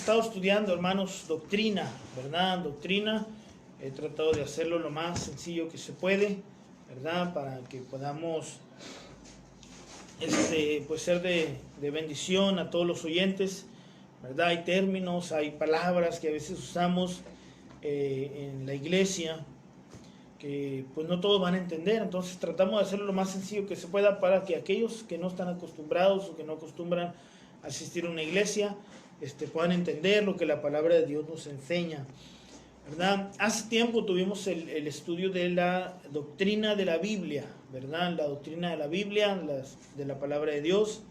estado estudiando, hermanos, doctrina, ¿verdad? Doctrina. He tratado de hacerlo lo más sencillo que se puede, ¿verdad? Para que podamos pues ser de bendición a todos los oyentes, ¿verdad? Hay términos, hay palabras que a veces usamos en la iglesia que pues no todos van a entender, entonces tratamos de hacerlo lo más sencillo que se pueda para que aquellos que no están acostumbrados o que no acostumbran a asistir a una iglesia puedan entender lo que la palabra de Dios nos enseña, ¿verdad? Hace tiempo tuvimos el estudio de la doctrina de la Biblia, ¿verdad? La doctrina de la Biblia, de la palabra de Dios.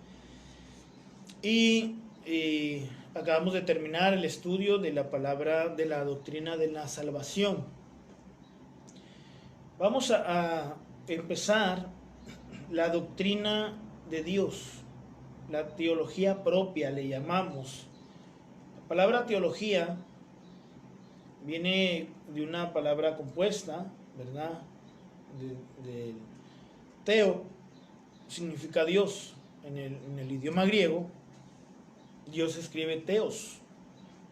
Y acabamos de terminar el estudio de la palabra, de la doctrina de la salvación. Vamos a empezar la doctrina de Dios, la teología propia le llamamos. La palabra teología viene de una palabra compuesta, ¿verdad? De teo, significa Dios. En el idioma griego, Dios se escribe teos,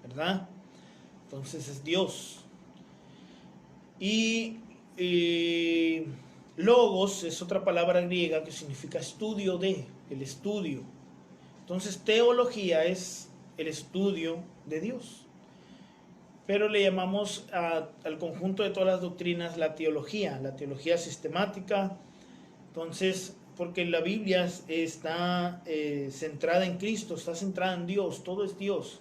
¿verdad? Entonces es Dios. Y logos es otra palabra griega que significa estudio de, el estudio. Entonces teología es el estudio de Dios. Pero le llamamos al conjunto de todas las doctrinas la teología sistemática. Entonces, porque la Biblia está centrada en Cristo, está centrada en Dios, todo es Dios.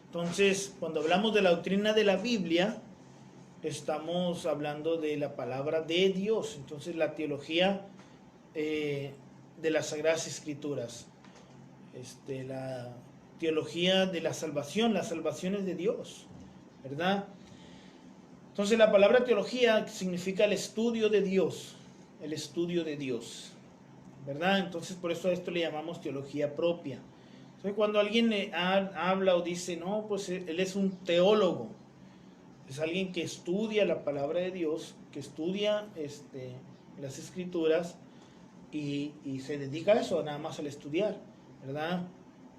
Entonces, cuando hablamos de la doctrina de la Biblia, estamos hablando de la palabra de Dios. Entonces, la teología de las Sagradas Escrituras, la teología de la salvación es de Dios, ¿verdad? Entonces la palabra teología significa el estudio de Dios, ¿verdad? Entonces por eso a esto le llamamos teología propia. Entonces cuando alguien habla o dice, no, pues él es un teólogo, es alguien que estudia la palabra de Dios, que estudia las escrituras y se dedica a eso, nada más al estudiar, ¿verdad?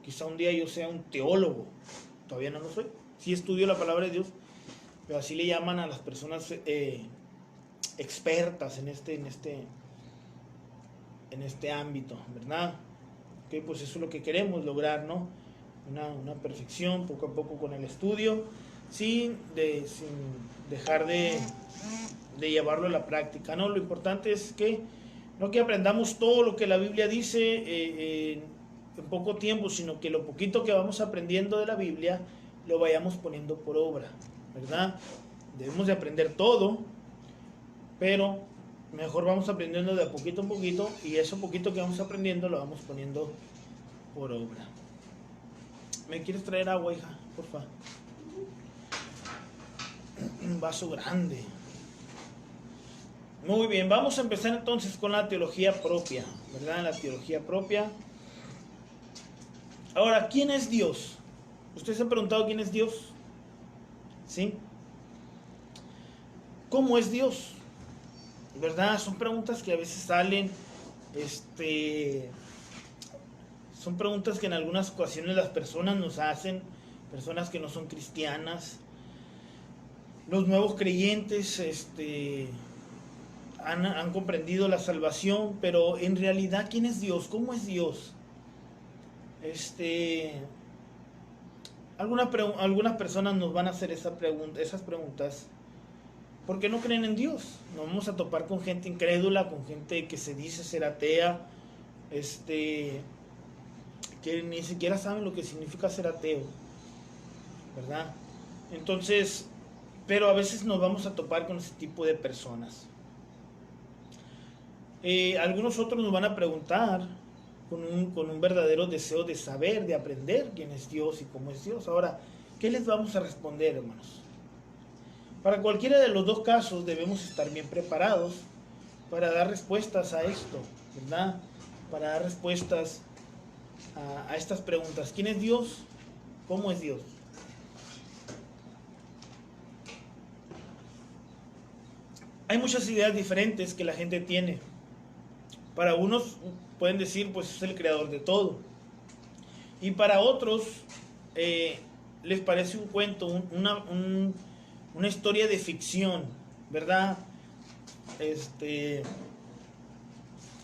Quizá un día yo sea un teólogo, todavía no lo soy. Sí estudio la palabra de Dios, pero así le llaman a las personas expertas en este ámbito, ¿verdad? Okay, pues eso es lo que queremos lograr, ¿no? Una perfección poco a poco con el estudio, sin dejar de llevarlo a la práctica, ¿no? Lo importante es que no que aprendamos todo lo que la Biblia dice en poco tiempo, sino que lo poquito que vamos aprendiendo de la Biblia lo vayamos poniendo por obra, ¿verdad? Debemos de aprender todo, pero mejor vamos aprendiendo de poquito en poquito, y eso poquito que vamos aprendiendo lo vamos poniendo por obra. ¿Me quieres traer agua, hija? Por favor. Un vaso grande. Muy bien, vamos a empezar entonces con la teología propia, ¿verdad? La teología propia. Ahora, ¿quién es Dios? ¿Ustedes se han preguntado quién es Dios? ¿Sí? ¿Cómo es Dios? ¿Verdad? Son preguntas que a veces salen, son preguntas que en algunas ocasiones las personas nos hacen, personas que no son cristianas. Los nuevos creyentes, han comprendido la salvación, pero en realidad, ¿quién es Dios? ¿Cómo es Dios? Algunas personas nos van a hacer esas preguntas porque no creen en Dios. Nos vamos a topar con gente incrédula, con gente que se dice ser atea, que ni siquiera saben lo que significa ser ateo, ¿verdad? Entonces, pero a veces nos vamos a topar con ese tipo de personas. Algunos otros nos van a preguntar con un verdadero deseo de saber, de aprender quién es Dios y cómo es Dios. Ahora, ¿qué les vamos a responder, hermanos? Para cualquiera de los dos casos debemos estar bien preparados para dar respuestas a esto, ¿verdad? Para dar respuestas a estas preguntas. ¿Quién es Dios? ¿Cómo es Dios? Hay muchas ideas diferentes que la gente tiene. Para unos pueden decir, pues es el creador de todo. Y para otros, les parece un cuento, una historia de ficción, ¿verdad?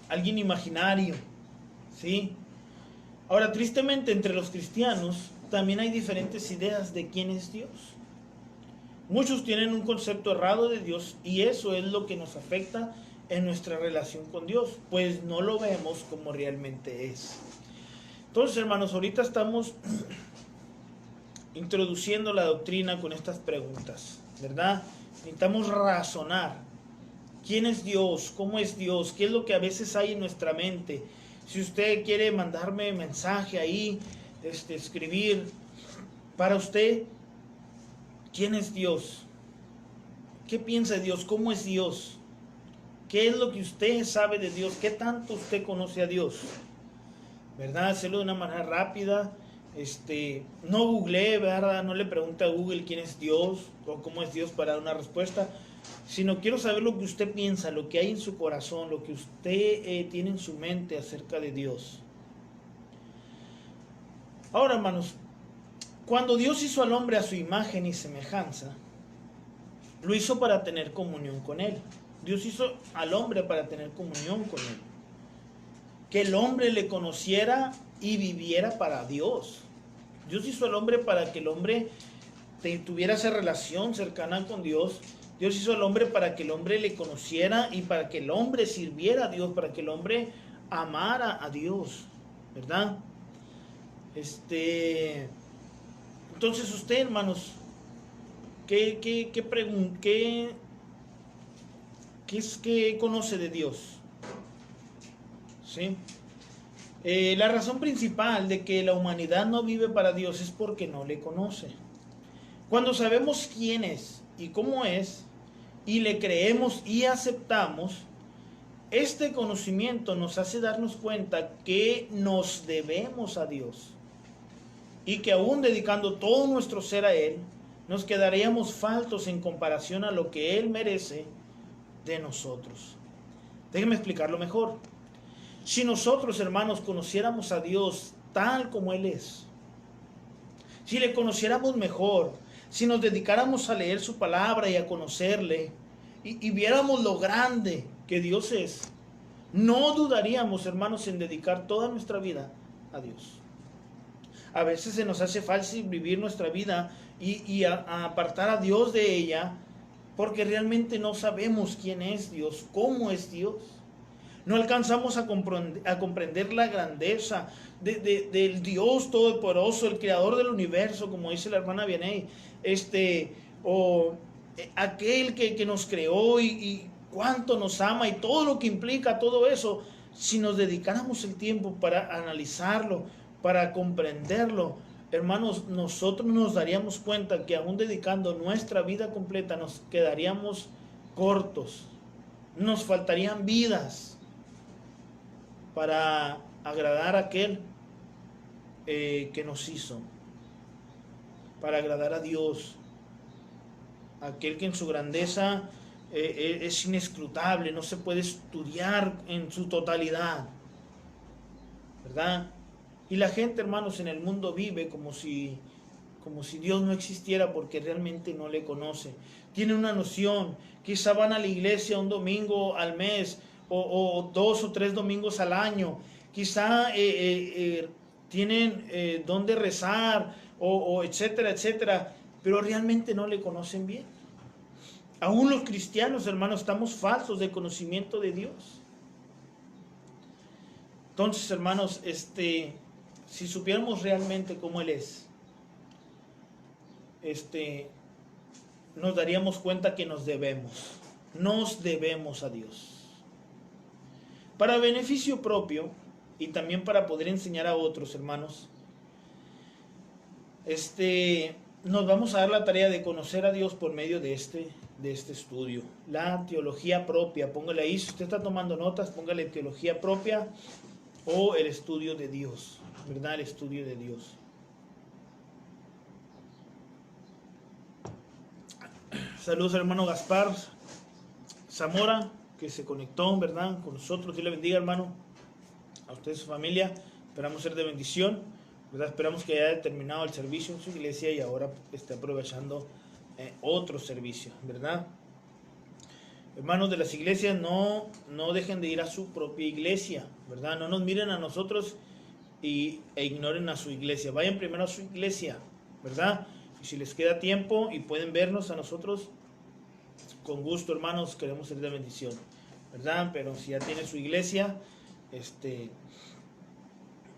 Alguien imaginario, ¿sí? Ahora, tristemente, entre los cristianos también hay diferentes ideas de quién es Dios. Muchos tienen un concepto errado de Dios y eso es lo que nos afecta en nuestra relación con Dios, pues no lo vemos como realmente es. Entonces, hermanos, ahorita estamos introduciendo la doctrina con estas preguntas, ¿verdad? Necesitamos razonar. ¿Quién es Dios? ¿Cómo es Dios? ¿Qué es lo que a veces hay en nuestra mente? Si usted quiere mandarme mensaje ahí, escribir para usted, ¿quién es Dios? ¿Qué piensa de Dios? ¿Cómo es Dios? ¿Qué es lo que usted sabe de Dios? ¿Qué tanto usted conoce a Dios? ¿Verdad? Hacerlo de una manera rápida. No googlee, ¿verdad? No le pregunte a Google quién es Dios o cómo es Dios para dar una respuesta, sino quiero saber lo que usted piensa, lo que hay en su corazón, lo que usted tiene en su mente acerca de Dios. Ahora, hermanos, cuando Dios hizo al hombre a su imagen y semejanza, lo hizo para tener comunión con Él. Dios hizo al hombre para tener comunión con Él. Que el hombre le conociera y viviera para Dios. Dios hizo al hombre para que el hombre tuviera esa relación cercana con Dios. Dios hizo al hombre para que el hombre le conociera y para que el hombre sirviera a Dios, para que el hombre amara a Dios, ¿verdad? Entonces usted, hermanos, ¿qué conoce de Dios? ¿Sí? La razón principal de que la humanidad no vive para Dios es porque no le conoce. Cuando sabemos quién es y cómo es, y le creemos y aceptamos, este conocimiento nos hace darnos cuenta que nos debemos a Dios y que aún dedicando todo nuestro ser a Él, nos quedaríamos faltos en comparación a lo que Él merece de nosotros. Déjenme explicarlo mejor. Si nosotros, hermanos, conociéramos a Dios tal como Él es, si le conociéramos mejor, si nos dedicáramos a leer su palabra y a conocerle, y viéramos lo grande que Dios es, no dudaríamos, hermanos, en dedicar toda nuestra vida a Dios. A veces se nos hace fácil vivir nuestra vida y a apartar a Dios de ella, porque realmente no sabemos quién es Dios, cómo es Dios. No alcanzamos a comprender la grandeza del Dios Todopoderoso, el Creador del universo, como dice la hermana Vianey, aquel que nos creó y cuánto nos ama y todo lo que implica todo eso. Si nos dedicáramos el tiempo para analizarlo, para comprenderlo, hermanos, nosotros nos daríamos cuenta que aún dedicando nuestra vida completa nos quedaríamos cortos, nos faltarían vidas para agradar a aquel que nos hizo, para agradar a Dios, aquel que en su grandeza es inescrutable, no se puede estudiar en su totalidad, ¿verdad? Y la gente, hermanos, en el mundo vive como si Dios no existiera, porque realmente no le conoce. Tiene una noción, quizá van a la iglesia un domingo al mes, o 2 o 3 domingos al año, quizá tienen donde rezar, o etcétera, etcétera, pero realmente no le conocen bien. Aún los cristianos, hermanos, estamos faltos de conocimiento de Dios. Entonces, hermanos, si supiéramos realmente cómo Él es, nos daríamos cuenta que nos debemos a Dios. Para beneficio propio y también para poder enseñar a otros, hermanos, nos vamos a dar la tarea de conocer a Dios por medio de este estudio. La teología propia, póngale ahí, si usted está tomando notas, póngale teología propia o el estudio de Dios, ¿verdad? El estudio de Dios. Saludos al hermano Gaspar Zamora, que se conectó, ¿verdad?, con nosotros. Dios le bendiga, hermano, a usted y su familia. Esperamos ser de bendición. ¿verdad? Esperamos que haya terminado el servicio en su iglesia y ahora esté aprovechando otro servicio, ¿verdad? Hermanos de las iglesias, no dejen de ir a su propia iglesia, ¿verdad? No nos miren a nosotros e ignoren a su iglesia. Vayan primero a su iglesia, ¿verdad? Y si les queda tiempo y pueden vernos a nosotros, con gusto, hermanos, queremos ser de bendición, ¿verdad? Pero si ya tiene su iglesia,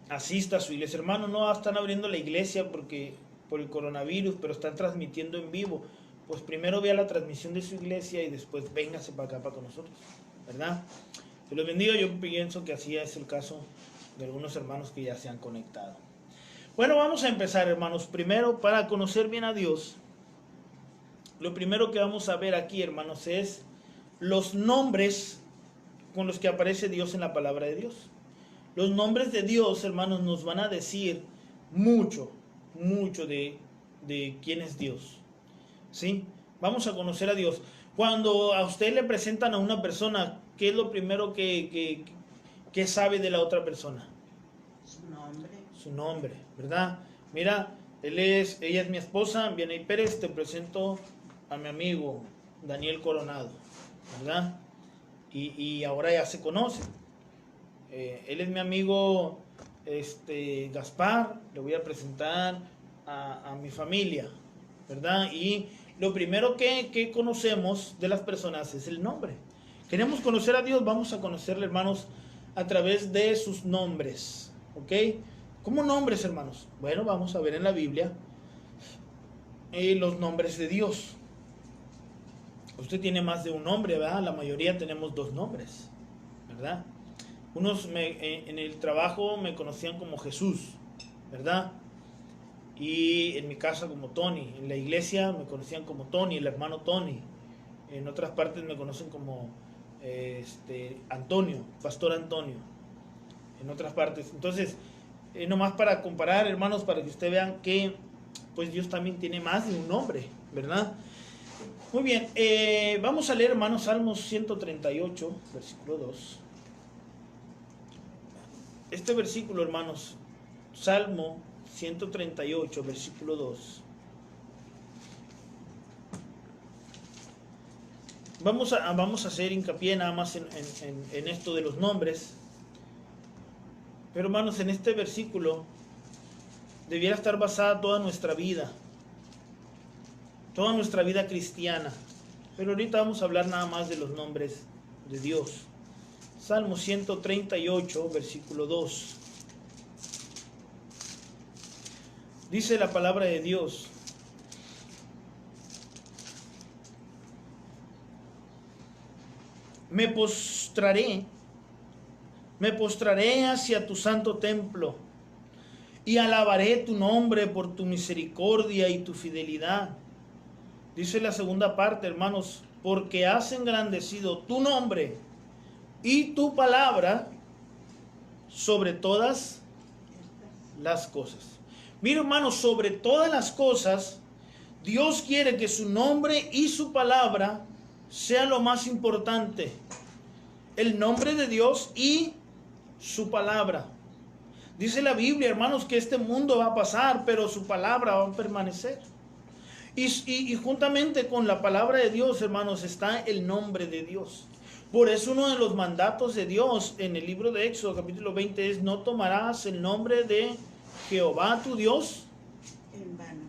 asista a su iglesia. Hermanos, no están abriendo la iglesia porque por el coronavirus, pero están transmitiendo en vivo. Pues primero vea la transmisión de su iglesia y después véngase para acá, para con nosotros, ¿verdad? Se los bendiga. Yo pienso que así es el caso de algunos hermanos que ya se han conectado. Bueno, vamos a empezar, hermanos. Primero, para conocer bien a Dios, lo primero que vamos a ver aquí, hermanos, es los nombres con los que aparece Dios en la palabra de Dios. Los nombres de Dios, hermanos, nos van a decir mucho de quién es Dios. ¿Sí? Vamos a conocer a Dios. Cuando a usted le presentan a una persona, ¿qué es lo primero que sabe de la otra persona? Su nombre, ¿verdad? Mira, ella es mi esposa, Vianey Pérez, te presento a mi amigo Daniel Coronado, ¿verdad? Y ahora ya se conoce. Él es mi amigo Gaspar, le voy a presentar a mi familia, ¿verdad? Y lo primero que conocemos de las personas es el nombre. Queremos conocer a Dios, vamos a conocerle, hermanos, a través de sus nombres, ¿ok? ¿Cómo nombres, hermanos? Bueno, vamos a ver en la Biblia los nombres de Dios. Usted tiene más de un nombre, ¿verdad? La mayoría tenemos 2 nombres, ¿verdad? Unos en el trabajo me conocían como Jesús, ¿verdad? Y en mi casa como Tony. En la iglesia me conocían como Tony, el hermano Tony. En otras partes me conocen como Antonio, Pastor Antonio. En otras partes. Entonces, nomás para comparar, hermanos, para que ustedes vean que pues Dios también tiene más de un nombre, ¿verdad? Muy bien, vamos a leer, hermanos, Salmos 138, versículo 2. Este versículo, hermanos, Salmo 138, versículo 2. Vamos a hacer hincapié nada más en esto de los nombres. Pero, hermanos, en este versículo debiera estar basada toda nuestra vida cristiana. Pero ahorita vamos a hablar nada más de los nombres de Dios. Salmo 138, versículo 2. Dice la palabra de Dios: me postraré hacia tu santo templo y alabaré tu nombre por tu misericordia y tu fidelidad. Dice la segunda parte, hermanos, porque has engrandecido tu nombre y tu palabra sobre todas las cosas. Mira, hermanos, sobre todas las cosas, Dios quiere que su nombre y su palabra sea lo más importante. El nombre de Dios y su palabra. Dice la Biblia, hermanos, que este mundo va a pasar, pero su palabra va a permanecer. Y juntamente con la palabra de Dios, hermanos, está el nombre de Dios. Por eso uno de los mandatos de Dios en el libro de Éxodo, capítulo 20, es: no tomarás el nombre de Jehová tu Dios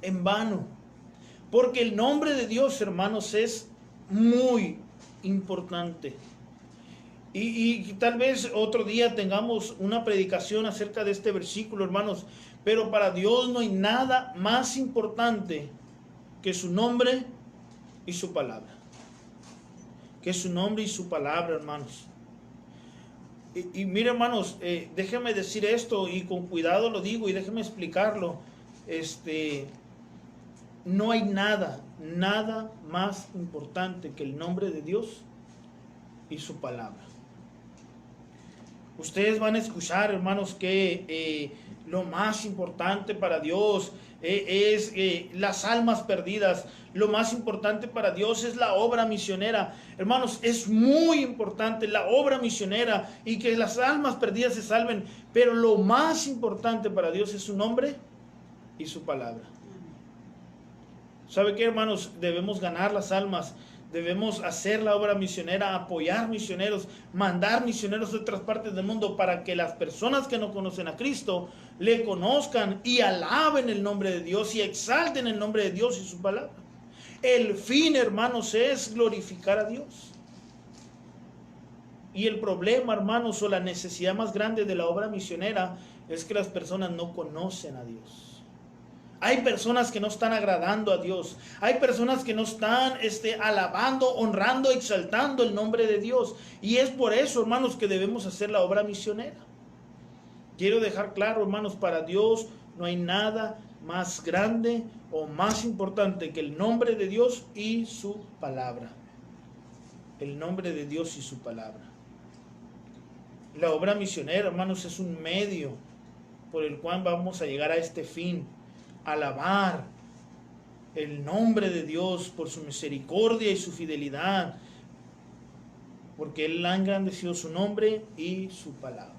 en vano. Porque el nombre de Dios, hermanos, es muy importante. Y tal vez otro día tengamos una predicación acerca de este versículo, hermanos. Pero para Dios no hay nada más importante que su nombre y su palabra. Que su nombre y su palabra, hermanos. Y mire, hermanos, déjenme decir esto, y con cuidado lo digo, y déjenme explicarlo. No hay nada más importante que el nombre de Dios y su palabra. Ustedes van a escuchar, hermanos, que Lo más importante para Dios es las almas perdidas. Lo más importante para Dios es la obra misionera. Hermanos, es muy importante la obra misionera y que las almas perdidas se salven. Pero lo más importante para Dios es su nombre y su palabra. ¿Sabe qué, hermanos? Debemos ganar las almas. Debemos hacer la obra misionera, apoyar misioneros, mandar misioneros de otras partes del mundo para que las personas que no conocen a Cristo le conozcan y alaben el nombre de Dios y exalten el nombre de Dios y su palabra. El fin, hermanos, es glorificar a Dios. Y el problema, hermanos, o la necesidad más grande de la obra misionera es que las personas no conocen a Dios. Hay personas que no están agradando a Dios. Hay personas que no están alabando, honrando, exaltando el nombre de Dios. Y es por eso, hermanos, que debemos hacer la obra misionera. Quiero dejar claro, hermanos, para Dios no hay nada más grande o más importante que el nombre de Dios y su palabra. El nombre de Dios y su palabra. La obra misionera, hermanos, es un medio por el cual vamos a llegar a este fin. Alabar el nombre de Dios por su misericordia y su fidelidad, porque Él ha engrandecido su nombre y su palabra.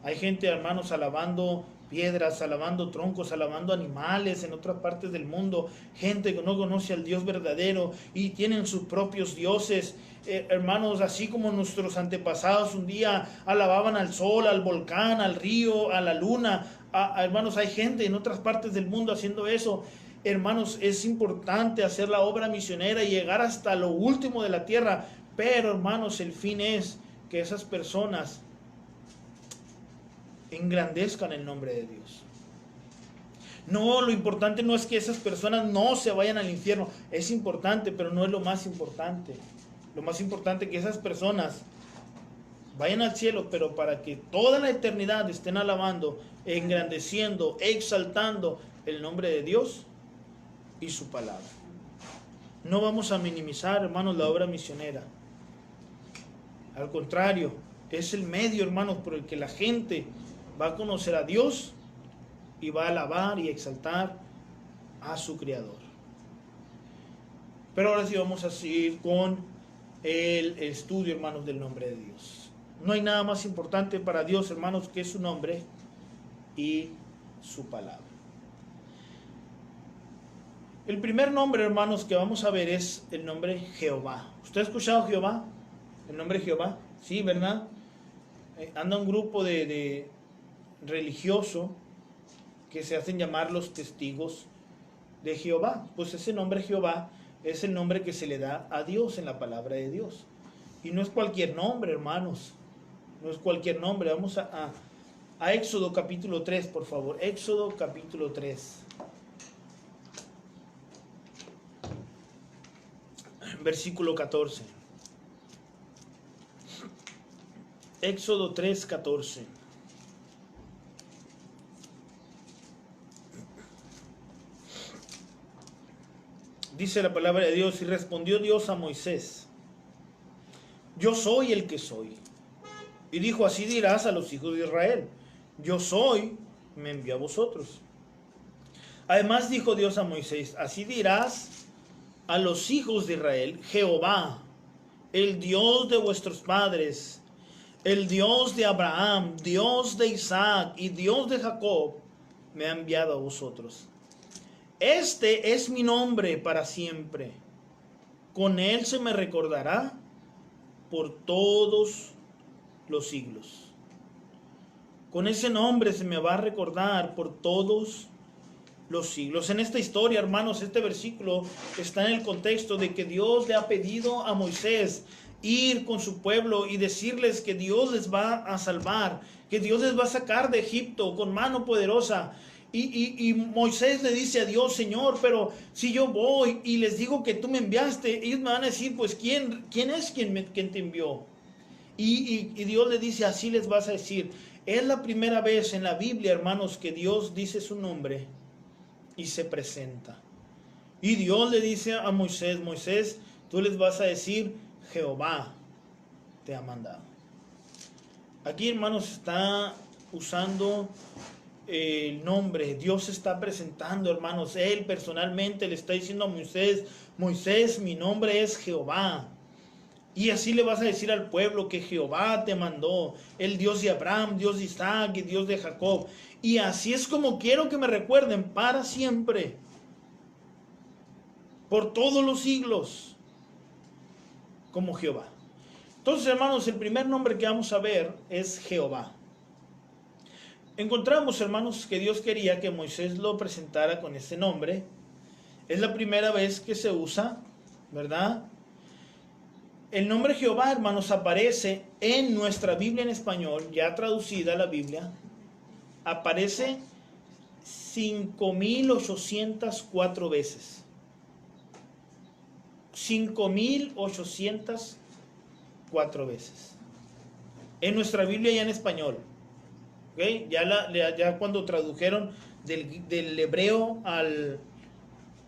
Hay gente, hermanos, alabando piedras, alabando troncos, alabando animales en otras partes del mundo, gente que no conoce al Dios verdadero y tienen sus propios dioses. Hermanos, así como nuestros antepasados un día alababan al sol, al volcán, al río, a la luna, hermanos, hay gente en otras partes del mundo haciendo eso. Hermanos, es importante hacer la obra misionera y llegar hasta lo último de la tierra, pero, hermanos, el fin es que esas personas engrandezcan el nombre de Dios. No, lo importante no es que esas personas no se vayan al infierno. Es importante, pero no es lo más importante. Lo más importante es que esas personas vayan al cielo, pero para que toda la eternidad estén alabando, engrandeciendo, exaltando el nombre de Dios y su palabra. No vamos a minimizar, hermanos, la obra misionera. Al contrario, es el medio, hermanos, por el que la gente va a conocer a Dios y va a alabar y exaltar a su Creador. Pero ahora sí vamos a seguir con el estudio, hermanos, del nombre de Dios. No hay nada más importante para Dios, hermanos, que su nombre y su palabra. El primer nombre, hermanos, que vamos a ver es el nombre Jehová. ¿Usted ha escuchado Jehová? ¿El nombre Jehová? Sí, ¿verdad? Anda un grupo de religioso que se hacen llamar los testigos de Jehová. Pues ese nombre Jehová es el nombre que se le da a Dios en la palabra de Dios. Y no es cualquier nombre, hermanos. No es cualquier nombre. Vamos a Éxodo capítulo 3, por favor. Éxodo capítulo 3. Versículo 14. Éxodo 3, 14. Dice la palabra de Dios: y respondió Dios a Moisés: yo soy el que soy. Y dijo: así dirás a los hijos de Israel: yo soy, me envió a vosotros. Además dijo Dios a Moisés: así dirás a los hijos de Israel: Jehová, el Dios de vuestros padres, el Dios de Abraham, Dios de Isaac y Dios de Jacob, me ha enviado a vosotros. Este es mi nombre para siempre. Con él se me recordará por todos los siglos. Con ese nombre se me va a recordar por todos los siglos. En esta historia, hermanos, este versículo está en el contexto de que Dios le ha pedido a Moisés ir con su pueblo y decirles que Dios les va a salvar, que Dios les va a sacar de Egipto con mano poderosa. Y Moisés le dice a Dios: Señor, pero si yo voy y les digo que tú me enviaste, ellos me van a decir, pues, ¿quién es quien te envió? Y Dios le dice: así les vas a decir. Es la primera vez en la Biblia, hermanos, que Dios dice su nombre y se presenta. Y Dios le dice a Moisés: Moisés, tú les vas a decir: Jehová te ha mandado. Aquí, hermanos, está usando el nombre. Dios se está presentando, hermanos. Él personalmente le está diciendo a Moisés: Moisés, mi nombre es Jehová. Y así le vas a decir al pueblo que Jehová te mandó, el Dios de Abraham, Dios de Isaac y Dios de Jacob. Y así es como quiero que me recuerden para siempre, por todos los siglos, como Jehová. Entonces, hermanos, el primer nombre que vamos a ver es Jehová. Encontramos, hermanos, que Dios quería que Moisés lo presentara con ese nombre. Es la primera vez que se usa, ¿verdad? El nombre Jehová, hermanos, aparece en nuestra Biblia en español, ya traducida la Biblia, aparece 5,804 veces. 5,804 veces. En nuestra Biblia ya en español. ¿Okay? Ya cuando tradujeron del hebreo al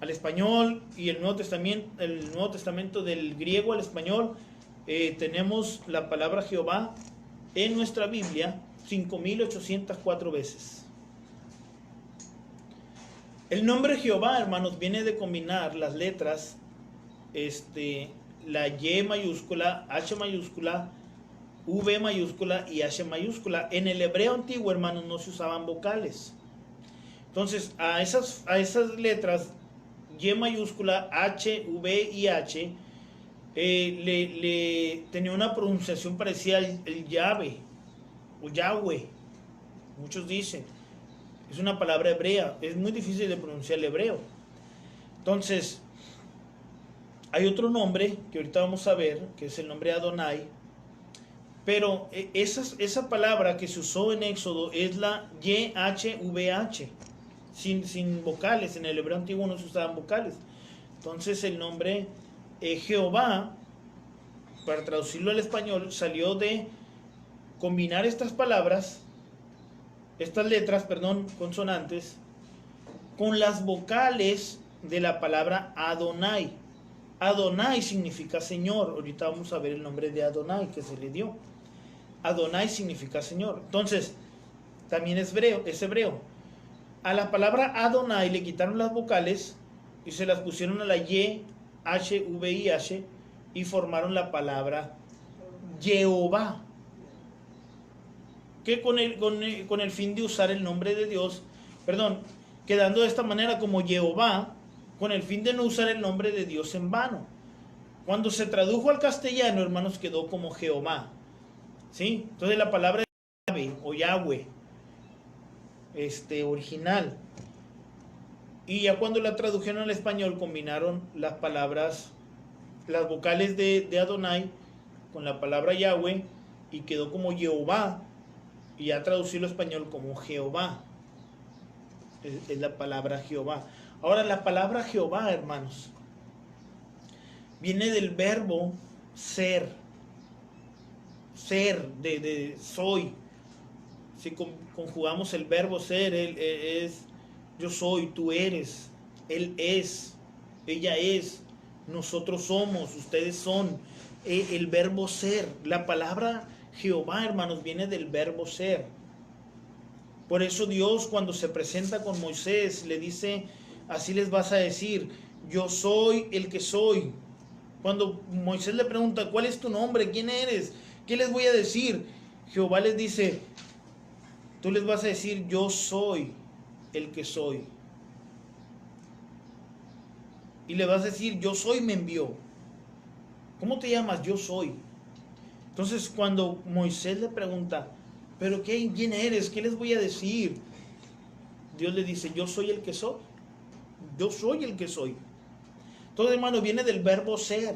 español y el Nuevo Testamento del griego al español, tenemos la palabra Jehová en nuestra Biblia 5,804 veces. El nombre Jehová, hermanos, viene de combinar las letras, la Y mayúscula, H mayúscula, V mayúscula y H mayúscula. En el hebreo antiguo, hermanos, no se usaban vocales. Entonces, a esas letras Y mayúscula, H, V y H, le tenía una pronunciación parecida al Yahvé o Yahweh. Muchos dicen, es una palabra hebrea, es muy difícil de pronunciar el hebreo. Entonces, hay otro nombre que ahorita vamos a ver, que es el nombre Adonai, pero esa palabra que se usó en Éxodo es la YHVH. Sin vocales. En el hebreo antiguo no se usaban vocales. Entonces el nombre Jehová, para traducirlo al español, salió de combinar estas letras, consonantes, con las vocales de la palabra Adonai. Adonai significa Señor. Ahorita vamos a ver el nombre de Adonai que se le dio. Adonai significa Señor. Entonces, también es hebreo. A la palabra Adonai le quitaron las vocales y se las pusieron a la Y, H, V y H y formaron la palabra Jehová, que con el fin de usar el nombre de Dios, quedando de esta manera como Jehová, con el fin de no usar el nombre de Dios en vano. Cuando se tradujo al castellano, hermanos, quedó como Jehová, ¿sí? Entonces la palabra es Yahvé o Yahweh, original. Y ya cuando la tradujeron al español, combinaron las vocales de Adonai con la palabra Yahweh y quedó como Jehová, y ya traducirlo al español como Jehová. Es la palabra Jehová. Ahora, la palabra Jehová, hermanos, viene del verbo ser, de soy. Si conjugamos el verbo ser, él es yo soy, tú eres, él es, ella es, nosotros somos, ustedes son. El verbo ser, la palabra Jehová, hermanos, viene del verbo ser. Por eso Dios, cuando se presenta con Moisés, le dice: así les vas a decir, yo soy el que soy. Cuando Moisés le pregunta: ¿cuál es tu nombre? ¿Quién eres? ¿Qué les voy a decir? Jehová les dice: tú les vas a decir, yo soy el que soy. Y le vas a decir, yo soy, me envió. ¿Cómo te llamas? Yo soy. Entonces, cuando Moisés le pregunta: ¿pero quién eres? ¿Qué les voy a decir? Dios le dice: yo soy el que soy. Yo soy el que soy. Entonces, hermanos, viene del verbo ser.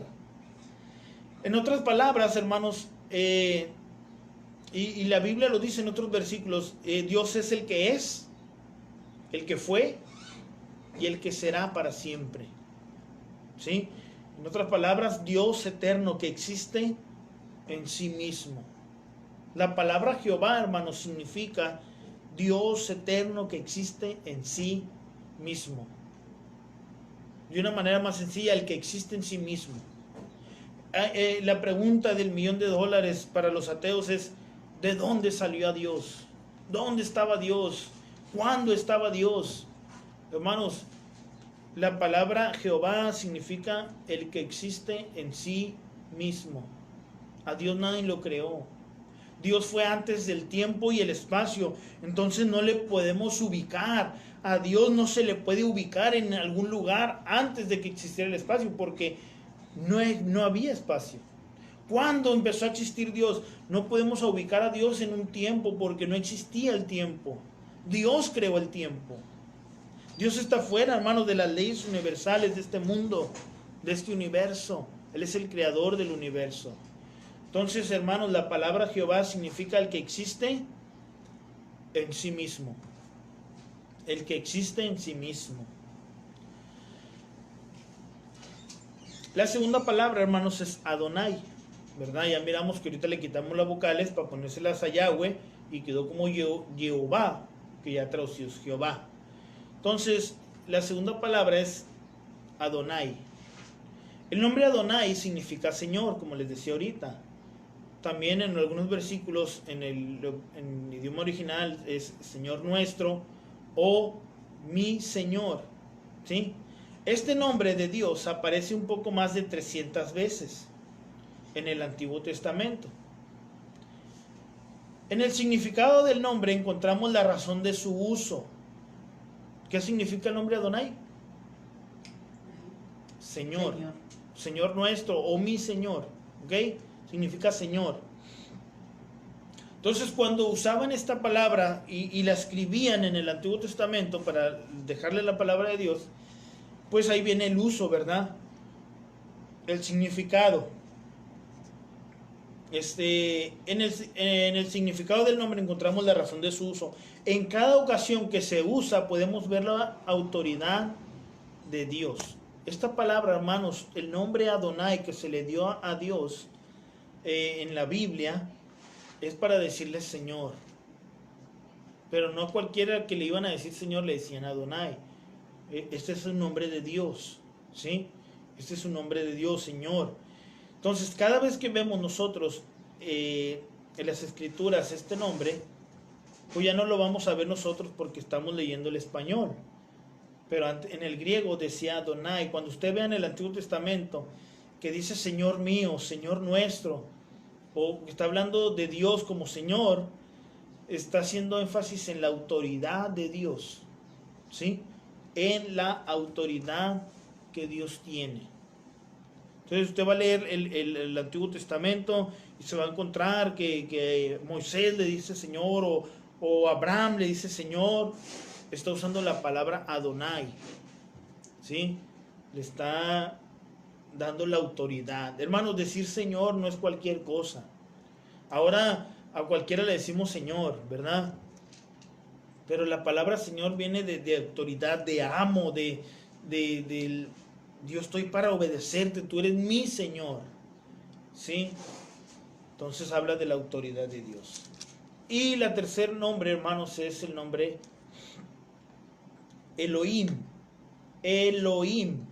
En otras palabras, hermanos, y la Biblia lo dice en otros versículos, Dios es el que es, el que fue y el que será para siempre. ¿Sí? En otras palabras, Dios eterno que existe en sí mismo. La palabra Jehová, hermanos, significa Dios eterno que existe en sí mismo. De una manera más sencilla, el que existe en sí mismo. La pregunta del $1,000,000 para los ateos es: ¿de dónde salió a Dios? ¿Dónde estaba Dios? ¿Cuándo estaba Dios? Hermanos, la palabra Jehová significa el que existe en sí mismo. A Dios nadie lo creó. Dios fue antes del tiempo y el espacio. Entonces no le podemos ubicar. A Dios no se le puede ubicar en algún lugar antes de que existiera el espacio, porque no había espacio. ¿Cuándo empezó a existir Dios? No podemos ubicar a Dios en un tiempo porque no existía el tiempo. Dios creó el tiempo. Dios está fuera, hermanos, de las leyes universales de este mundo, de este universo. Él es el creador del universo. Entonces, hermanos, la palabra Jehová significa el que existe en sí mismo. El que existe en sí mismo. La segunda palabra, hermanos, es Adonai, ¿verdad? Ya miramos que ahorita le quitamos las vocales para ponérselas a Yahweh y quedó como Jehová, que ya traducido es Jehová. Entonces, la segunda palabra es Adonai. El nombre Adonai significa Señor, como les decía ahorita. También en algunos versículos en el idioma original es Señor nuestro o mi Señor, ¿sí? Este nombre de Dios aparece un poco más de 300 veces en el Antiguo Testamento. En el significado del nombre encontramos la razón de su uso. ¿Qué significa el nombre Adonai? Señor. Señor nuestro o mi Señor, ¿ok? Significa Señor. Entonces, cuando usaban esta palabra y la escribían en el Antiguo Testamento para dejarle la palabra de Dios, pues ahí viene el uso, ¿verdad? El significado. En el significado del nombre encontramos la razón de su uso. En cada ocasión que se usa podemos ver la autoridad de Dios. Esta palabra, hermanos, el nombre Adonai que se le dio a Dios en la Biblia es para decirle Señor. Pero no cualquiera que le iban a decir Señor le decían Adonai. Este es un nombre de Dios, ¿sí? Este es un nombre de Dios, Señor. Entonces, cada vez que vemos nosotros en las Escrituras este nombre, pues ya no lo vamos a ver nosotros porque estamos leyendo el español. Pero en el griego decía Adonai. Cuando usted vea en el Antiguo Testamento que dice Señor mío, Señor nuestro, o está hablando de Dios como Señor, está haciendo énfasis en la autoridad de Dios, ¿sí? En la autoridad que Dios tiene. Entonces usted va a leer el Antiguo Testamento y se va a encontrar que Moisés le dice Señor o Abraham le dice Señor. Está usando la palabra Adonai, ¿sí? Le está dando la autoridad. Hermanos, decir Señor no es cualquier cosa. Ahora a cualquiera le decimos Señor, ¿verdad? Pero la palabra Señor viene de autoridad, de amo, de yo estoy para obedecerte, tú eres mi Señor, ¿sí? Entonces habla de la autoridad de Dios. Y la tercer nombre, hermanos, es el nombre Elohim. Elohim.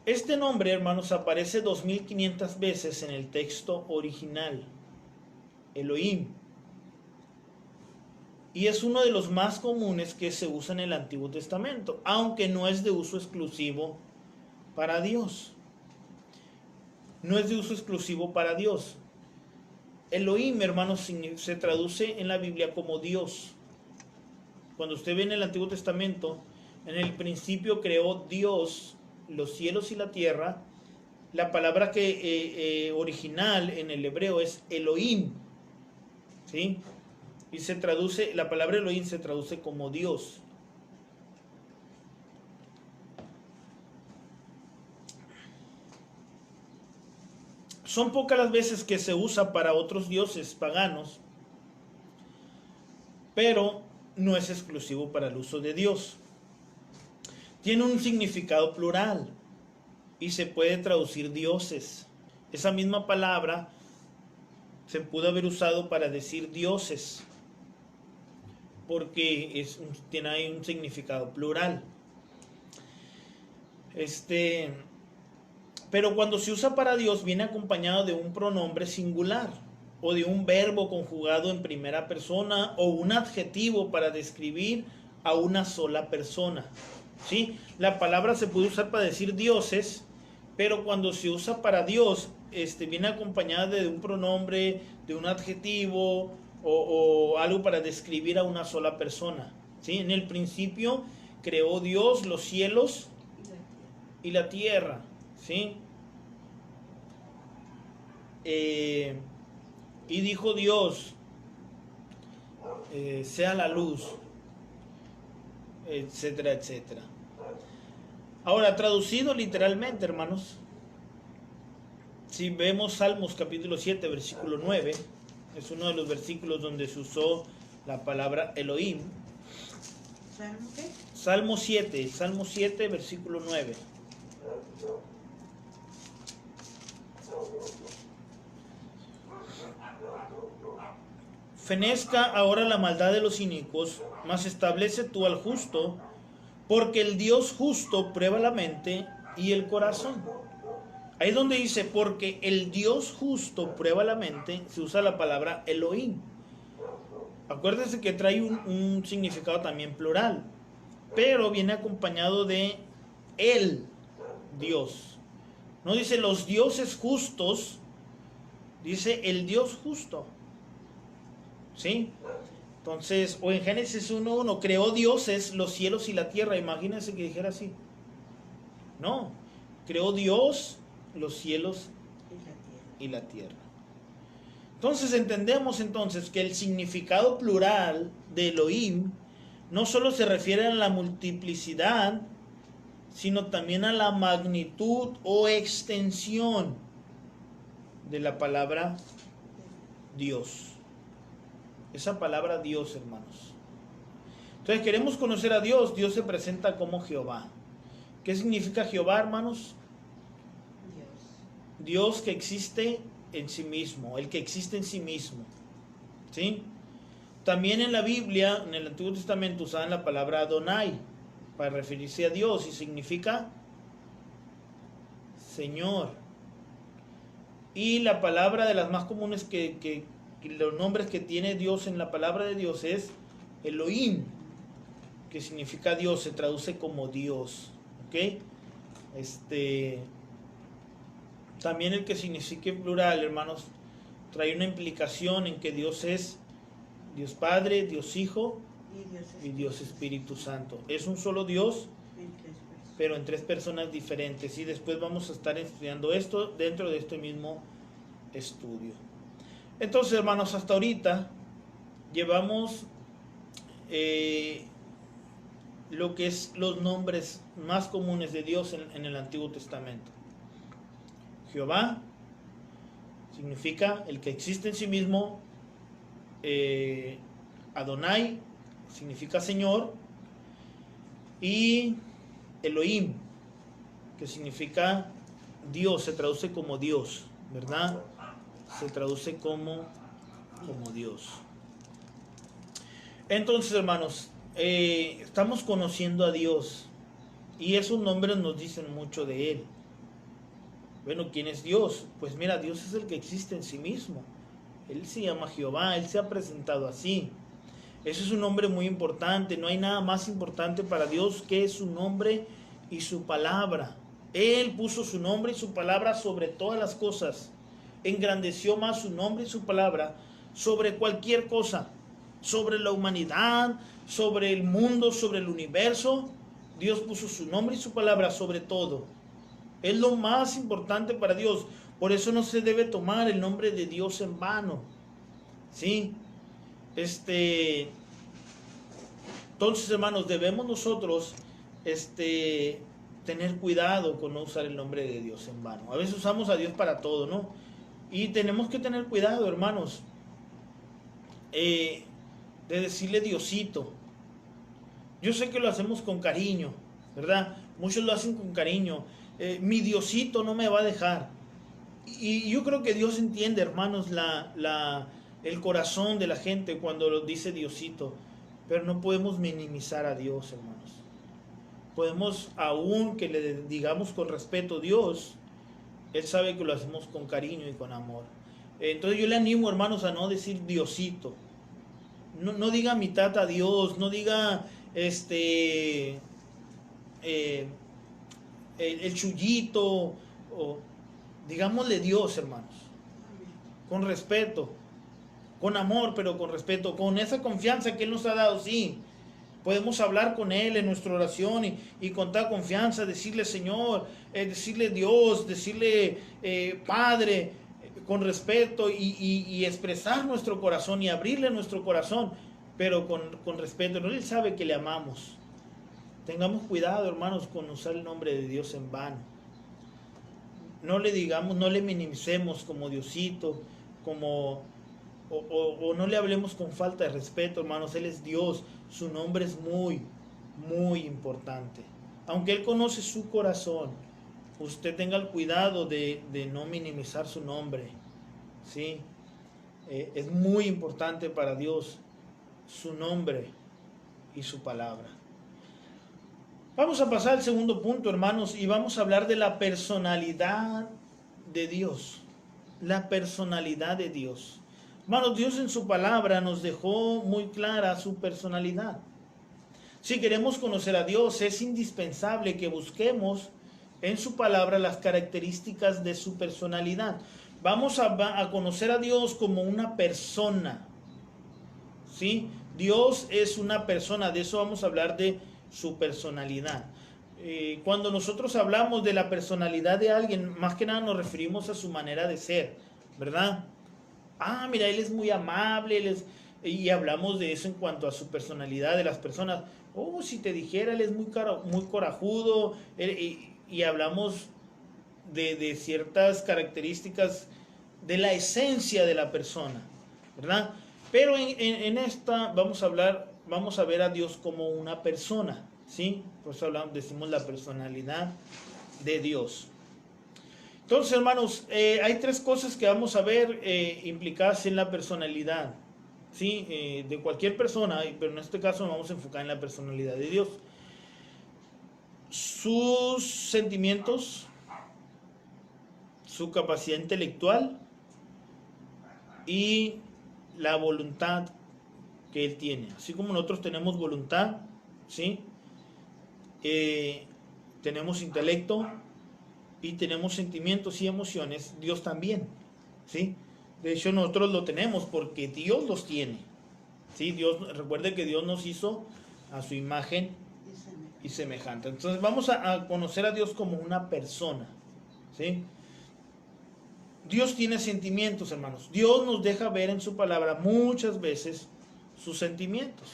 Este nombre, hermanos, aparece 2500 veces en el texto original. Elohim. Y es uno de los más comunes que se usa en el Antiguo Testamento, aunque no es de uso exclusivo para Dios. No es de uso exclusivo para Dios. Elohim, hermanos, se traduce en la Biblia como Dios. Cuando usted ve en el Antiguo Testamento, en el principio creó Dios los cielos y la tierra. La palabra que original en el hebreo es Elohim, ¿sí? Y se traduce, la palabra Elohim se traduce como Dios. Son pocas las veces que se usa para otros dioses paganos, pero no es exclusivo para el uso de Dios. Tiene un significado plural y se puede traducir dioses. Esa misma palabra se pudo haber usado para decir dioses, porque tiene ahí un significado plural. Pero cuando se usa para Dios viene acompañado de un pronombre singular. o de un verbo conjugado en primera persona o un adjetivo para describir a una sola persona. ¿Sí? La palabra se puede usar para decir dioses, pero cuando se usa para Dios, viene acompañada de un pronombre, de un adjetivo o algo para describir a una sola persona. ¿Sí? En el principio creó Dios los cielos y la tierra. ¿Sí? Y dijo Dios, sea la luz, etcétera, etcétera. Ahora, traducido literalmente, hermanos, si vemos Salmos capítulo 7, versículo 9, es uno de los versículos donde se usó la palabra Elohim. ¿Salmo qué? Salmo 7, versículo 9. Fenezca ahora la maldad de los inicuos, mas establece tú al justo, porque el Dios justo prueba la mente y el corazón. Ahí donde dice, porque el Dios justo prueba la mente, se usa la palabra Elohim. Acuérdense que trae un significado también plural, pero viene acompañado de el Dios. No dice los dioses justos, dice el Dios justo. ¿Sí? Entonces, o en Génesis 1:1, creó dioses los cielos y la tierra. Imagínense que dijera así. No, creó Dios los cielos y la tierra. Entonces entendemos entonces que el significado plural de Elohim no solo se refiere a la multiplicidad, sino también a la magnitud o extensión de la palabra Dios. Esa palabra Dios, hermanos. Entonces queremos conocer a Dios. Dios se presenta como Jehová. ¿Qué significa Jehová, hermanos? Dios que existe en sí mismo, el que existe en sí mismo. ¿Sí? También en la Biblia, en el Antiguo Testamento, usaban la palabra Adonai para referirse a Dios y significa Señor. Y la palabra de las más comunes que los nombres que tiene Dios en la palabra de Dios es Elohim, que significa Dios, se traduce como Dios. ¿Ok? También el que signifique plural, hermanos, trae una implicación en que Dios es Dios Padre, Dios Hijo y Dios Espíritu Santo. Es un solo Dios, pero en tres personas diferentes. Y después vamos a estar estudiando esto dentro de este mismo estudio. Entonces, hermanos, hasta ahorita llevamos lo que es los nombres más comunes de Dios en el Antiguo Testamento. Jehová significa el que existe en sí mismo. Adonai significa Señor. Y Elohim, que significa Dios, se traduce como Dios, ¿verdad? Se traduce como Dios. Entonces, hermanos, estamos conociendo a Dios y esos nombres nos dicen mucho de Él. Bueno, ¿quién es Dios? Pues mira, Dios es el que existe en sí mismo. Él se llama Jehová, Él se ha presentado así. Eso es un nombre muy importante. No hay nada más importante para Dios que su nombre y su palabra. Él puso su nombre y su palabra sobre todas las cosas. Engrandeció más su nombre y su palabra sobre cualquier cosa. Sobre la humanidad, sobre el mundo, sobre el universo. Dios puso su nombre y su palabra sobre todo. Es lo más importante para Dios. Por eso no se debe tomar el nombre de Dios en vano. ¿Sí? Entonces, hermanos, debemos nosotros tener cuidado con no usar el nombre de Dios en vano. A veces usamos a Dios para todo, ¿no? Y tenemos que tener cuidado, hermanos, de decirle Diosito. Yo sé que lo hacemos con cariño, ¿verdad? Muchos lo hacen con cariño. Mi Diosito no me va a dejar. Y yo creo que Dios entiende, hermanos, el corazón de la gente cuando lo dice Diosito. Pero no podemos minimizar a Dios, hermanos. Podemos, aún que le digamos con respeto Dios, Él sabe que lo hacemos con cariño y con amor. Entonces yo le animo, hermanos, a no decir Diosito. No diga mi tata Dios, no diga el chullito, o digámosle Dios, hermanos, con respeto, con amor, pero con respeto, con esa confianza que Él nos ha dado. Sí, podemos hablar con Él en nuestra oración y con toda confianza decirle Señor, decirle Dios, decirle Padre, con respeto, y expresar nuestro corazón y abrirle nuestro corazón, pero con respeto. Él sabe que le amamos. Tengamos cuidado, hermanos, con usar el nombre de Dios en vano. No le digamos, no le minimicemos como Diosito, o no le hablemos con falta de respeto, hermanos. Él es Dios, su nombre es muy, muy importante. Aunque Él conoce su corazón, usted tenga el cuidado de no minimizar su nombre, ¿sí? Es muy importante para Dios su nombre y su palabra. Vamos a pasar al segundo punto, hermanos, y vamos a hablar de la personalidad de Dios. La personalidad de Dios. Hermanos, Dios en su palabra nos dejó muy clara su personalidad. Si queremos conocer a Dios, es indispensable que busquemos en su palabra las características de su personalidad. Vamos a conocer a Dios como una persona, ¿sí? Dios es una persona, de eso vamos a hablar, de su personalidad. Cuando nosotros hablamos de la personalidad de alguien, más que nada nos referimos a su manera de ser, ¿verdad? Mira, él es muy amable, y hablamos de eso en cuanto a su personalidad de las personas. Si te dijera, él es muy corajudo, y hablamos de ciertas características de la esencia de la persona, ¿verdad? Pero en esta vamos a ver a Dios como una persona, ¿sí? Por eso decimos la personalidad de Dios. Entonces, hermanos, hay tres cosas que vamos a ver implicadas en la personalidad, ¿sí? De cualquier persona, pero en este caso nos vamos a enfocar en la personalidad de Dios. Sus sentimientos, su capacidad intelectual y la voluntad que Él tiene. Así como nosotros tenemos voluntad, ¿sí? Tenemos intelecto y tenemos sentimientos y emociones, Dios también, ¿sí? De hecho, nosotros lo tenemos porque Dios los tiene, ¿sí? Recuerde que Dios nos hizo a su imagen y semejanza. Entonces vamos a conocer a Dios como una persona, ¿sí? Dios tiene sentimientos, hermanos. Dios nos deja ver en su palabra muchas veces sus sentimientos.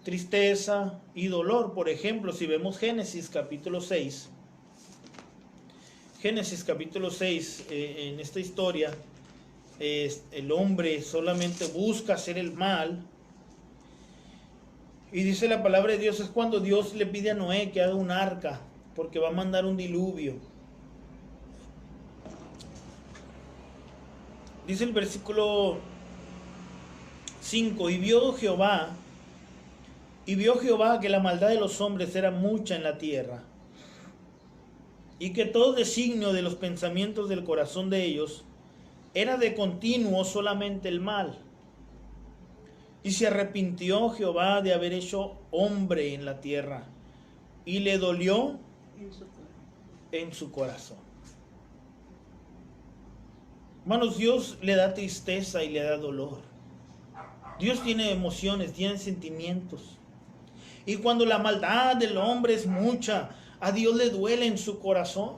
Tristeza y dolor, por ejemplo, si vemos Génesis capítulo 6. Génesis capítulo 6, en esta historia, el hombre solamente busca hacer el mal. Y dice la palabra de Dios, es cuando Dios le pide a Noé que haga un arca, porque va a mandar un diluvio. Dice el versículo 5, y vio Jehová que la maldad de los hombres era mucha en la tierra, y que todo designio de los pensamientos del corazón de ellos era de continuo solamente el mal. Y se arrepintió Jehová de haber hecho hombre en la tierra, y le dolió en su corazón. Hermanos, Dios le da tristeza y le da dolor. Dios tiene emociones, tiene sentimientos. Y cuando la maldad del hombre es mucha, a Dios le duele en su corazón.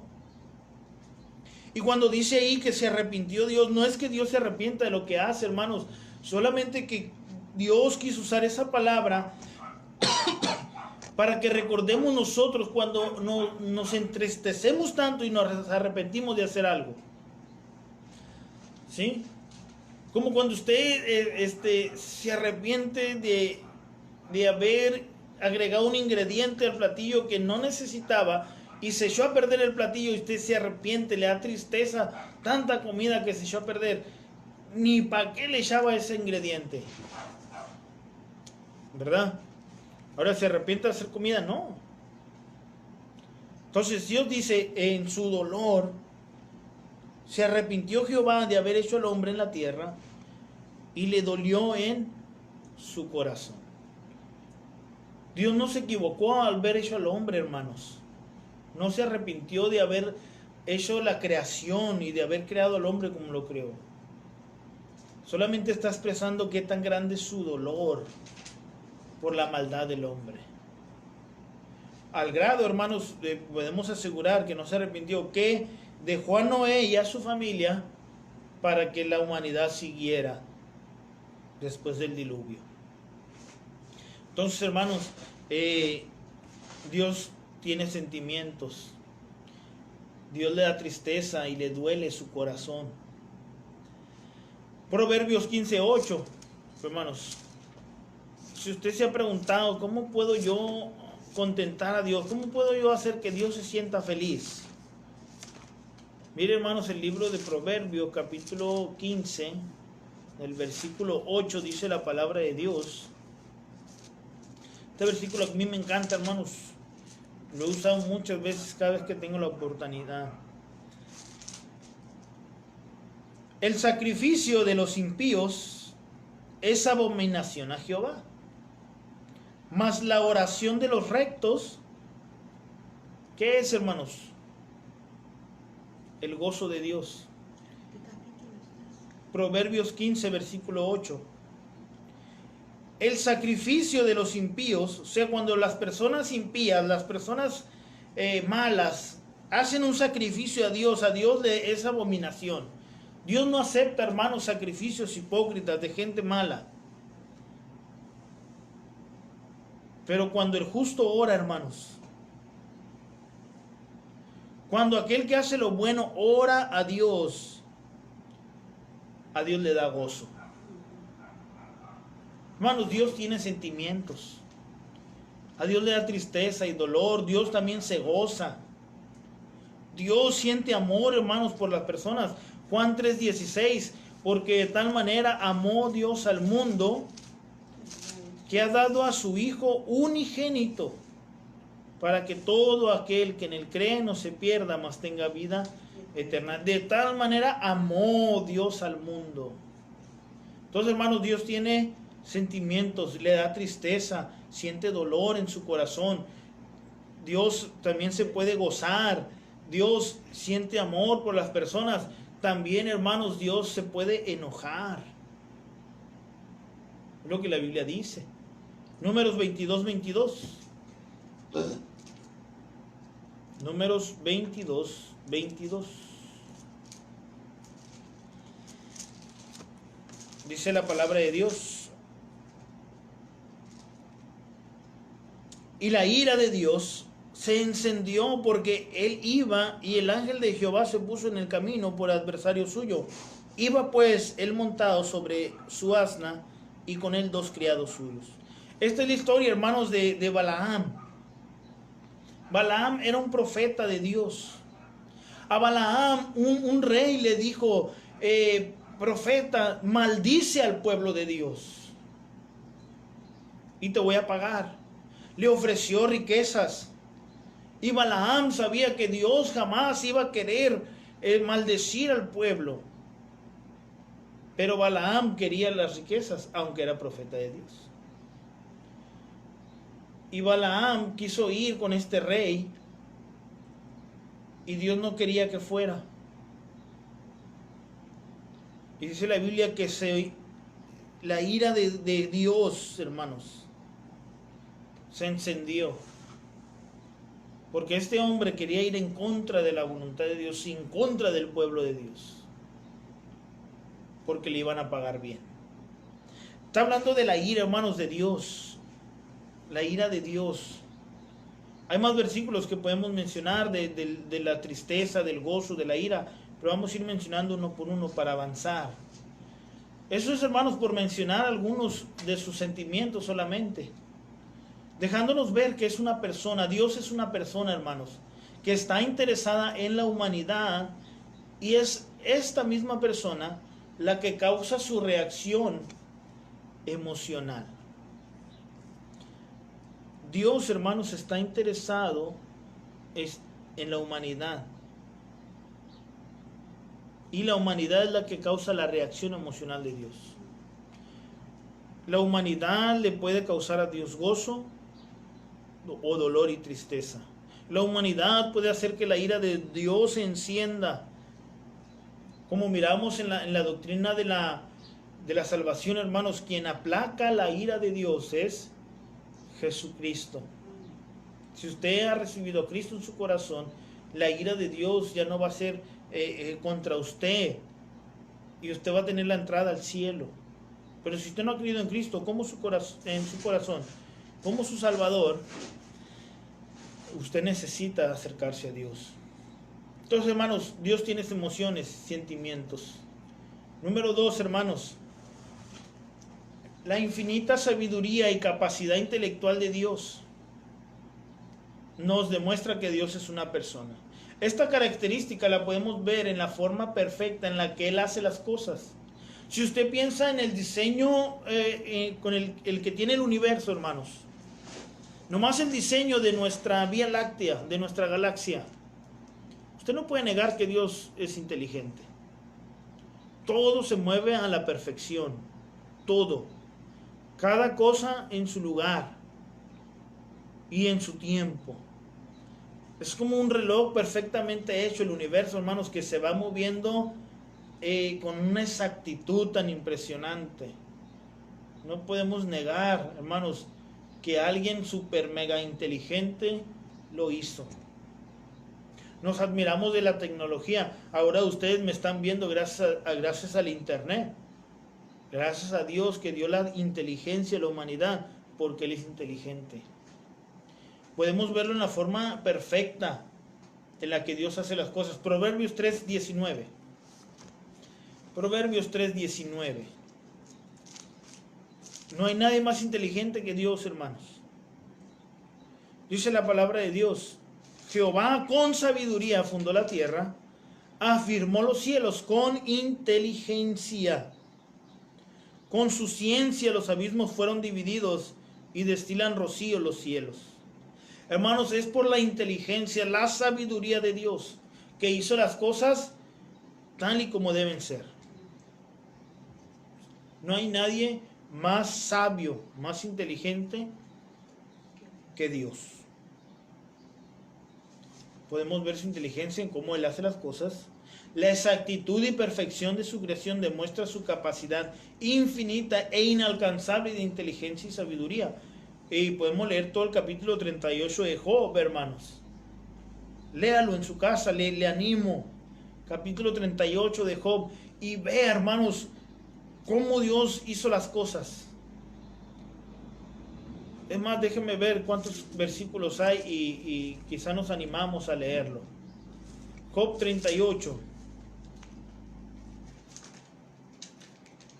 Y cuando dice ahí que se arrepintió Dios, no es que Dios se arrepienta de lo que hace, hermanos, solamente que Dios quiso usar esa palabra para que recordemos nosotros cuando nos entristecemos tanto y nos arrepentimos de hacer algo. ¿Sí? Como cuando usted se arrepiente de haber agregado un ingrediente al platillo que no necesitaba y se echó a perder el platillo, y usted se arrepiente, le da tristeza, tanta comida que se echó a perder. Ni para qué le echaba ese ingrediente, ¿verdad? Ahora se arrepiente de hacer comida, no. Entonces Dios dice en su dolor, Se arrepintió Jehová de haber hecho al hombre en la tierra y le dolió en su corazón. Dios no se equivocó al haber hecho al hombre, hermanos. No se arrepintió de haber hecho la creación y de haber creado al hombre como lo creó. Solamente está expresando qué tan grande es su dolor por la maldad del hombre. Al grado, hermanos, podemos asegurar que no se arrepintió, que dejó a Noé y a su familia para que la humanidad siguiera después del diluvio. Entonces, hermanos, Dios tiene sentimientos. Dios le da tristeza y le duele su corazón. Proverbios 15:8, hermanos. Si usted se ha preguntado, ¿cómo puedo yo contentar a Dios? ¿Cómo puedo yo hacer que Dios se sienta feliz? Mire, hermanos, el libro de Proverbios, capítulo 15, el versículo 8, dice la palabra de Dios. Este versículo a mí me encanta, hermanos. Lo he usado muchas veces cada vez que tengo la oportunidad. El sacrificio de los impíos es abominación a Jehová, mas la oración de los rectos, ¿qué es, hermanos? El gozo de Dios. Proverbios 15, versículo 8. El sacrificio de los impíos, o sea, cuando las personas impías, las personas malas, hacen un sacrificio a Dios le es abominación. Dios no acepta, hermanos, sacrificios hipócritas de gente mala. Pero cuando el justo ora, hermanos, cuando aquel que hace lo bueno ora a Dios le da gozo. Hermanos, Dios tiene sentimientos. A Dios le da tristeza y dolor. Dios también se goza. Dios siente amor, hermanos, por las personas. Juan 3:16, porque de tal manera amó Dios al mundo que ha dado a su Hijo unigénito, para que todo aquel que en él cree no se pierda, mas tenga vida eterna. De tal manera amó Dios al mundo. Entonces, hermanos, Dios tiene sentimientos, le da tristeza, siente dolor en su corazón. Dios también se puede gozar. Dios siente amor por las personas. También, hermanos, Dios se puede enojar. Es lo que la Biblia dice. Números 22:22. Números 22:22. Dice la palabra de Dios: y la ira de Dios se encendió porque él iba, y el ángel de Jehová se puso en el camino por adversario suyo. Iba pues él montado sobre su asna, y con él 2 criados suyos. Esta es la historia, hermanos, de Balaam. Balaam era un profeta de Dios. A Balaam un rey le dijo: profeta, maldice al pueblo de Dios y te voy a pagar. Le ofreció riquezas. Y Balaam sabía que Dios jamás iba a querer maldecir al pueblo. Pero Balaam quería las riquezas, aunque era profeta de Dios. Y Balaam quiso ir con este rey, y Dios no quería que fuera. Y dice la Biblia que la ira de Dios, hermanos, se encendió. Porque este hombre quería ir en contra de la voluntad de Dios, en contra del pueblo de Dios, porque le iban a pagar bien. Está hablando de la ira, hermanos, de Dios. La ira de Dios. Hay más versículos que podemos mencionar de la tristeza, del gozo, de la ira, pero vamos a ir mencionando uno por uno para avanzar. Eso es, hermanos, por mencionar algunos de sus sentimientos solamente, dejándonos ver que es una persona. Dios es una persona, hermanos, que está interesada en la humanidad, y es esta misma persona la que causa su reacción emocional. Dios, hermanos, está interesado en la humanidad. y la humanidad es la que causa la reacción emocional de Dios. La humanidad le puede causar a Dios gozo o dolor y tristeza. La humanidad puede hacer que la ira de Dios se encienda. Como miramos en la doctrina de la salvación, hermanos, quien aplaca la ira de Dios es Jesucristo. Si usted ha recibido a Cristo en su corazón, la ira de Dios ya no va a ser contra usted y usted va a tener la entrada al cielo. Pero si usted no ha creído en Cristo como en su corazón, como su Salvador, usted necesita acercarse a Dios. Entonces, hermanos, Dios tiene emociones, sentimientos. Número 2, hermanos, la infinita sabiduría y capacidad intelectual de Dios nos demuestra que Dios es una persona. Esta característica la podemos ver en la forma perfecta en la que Él hace las cosas. Si usted piensa en el diseño con el que tiene el universo, hermanos, nomás el diseño de nuestra Vía Láctea, de nuestra galaxia, usted no puede negar que Dios es inteligente. Todo se mueve a la perfección, todo, cada cosa en su lugar y en su tiempo. Es como un reloj perfectamente hecho el universo, hermanos, que se va moviendo con una exactitud tan impresionante. No podemos negar, hermanos, que alguien super mega inteligente lo hizo. Nos admiramos de la tecnología. Ahora ustedes me están viendo gracias al internet. Gracias a Dios que dio la inteligencia a la humanidad, porque Él es inteligente. Podemos verlo en la forma perfecta en la que Dios hace las cosas. Proverbios 3:19. Proverbios 3:19. No hay nadie más inteligente que Dios, hermanos. Dice la palabra de Dios: Jehová con sabiduría fundó la tierra, afirmó los cielos con inteligencia. Con su ciencia los abismos fueron divididos y destilan rocío los cielos. Hermanos, es por la inteligencia, la sabiduría de Dios que hizo las cosas tal y como deben ser. No hay nadie más sabio, más inteligente que Dios. Podemos ver su inteligencia en cómo Él hace las cosas. La exactitud y perfección de su creación demuestra su capacidad infinita e inalcanzable de inteligencia y sabiduría. Y podemos leer todo el capítulo 38 de Job, hermanos. Léalo en su casa, le animo. Capítulo 38 de Job. Y vea, hermanos, cómo Dios hizo las cosas. Es más, déjenme ver cuántos versículos hay y quizá nos animamos a leerlo. Job 38.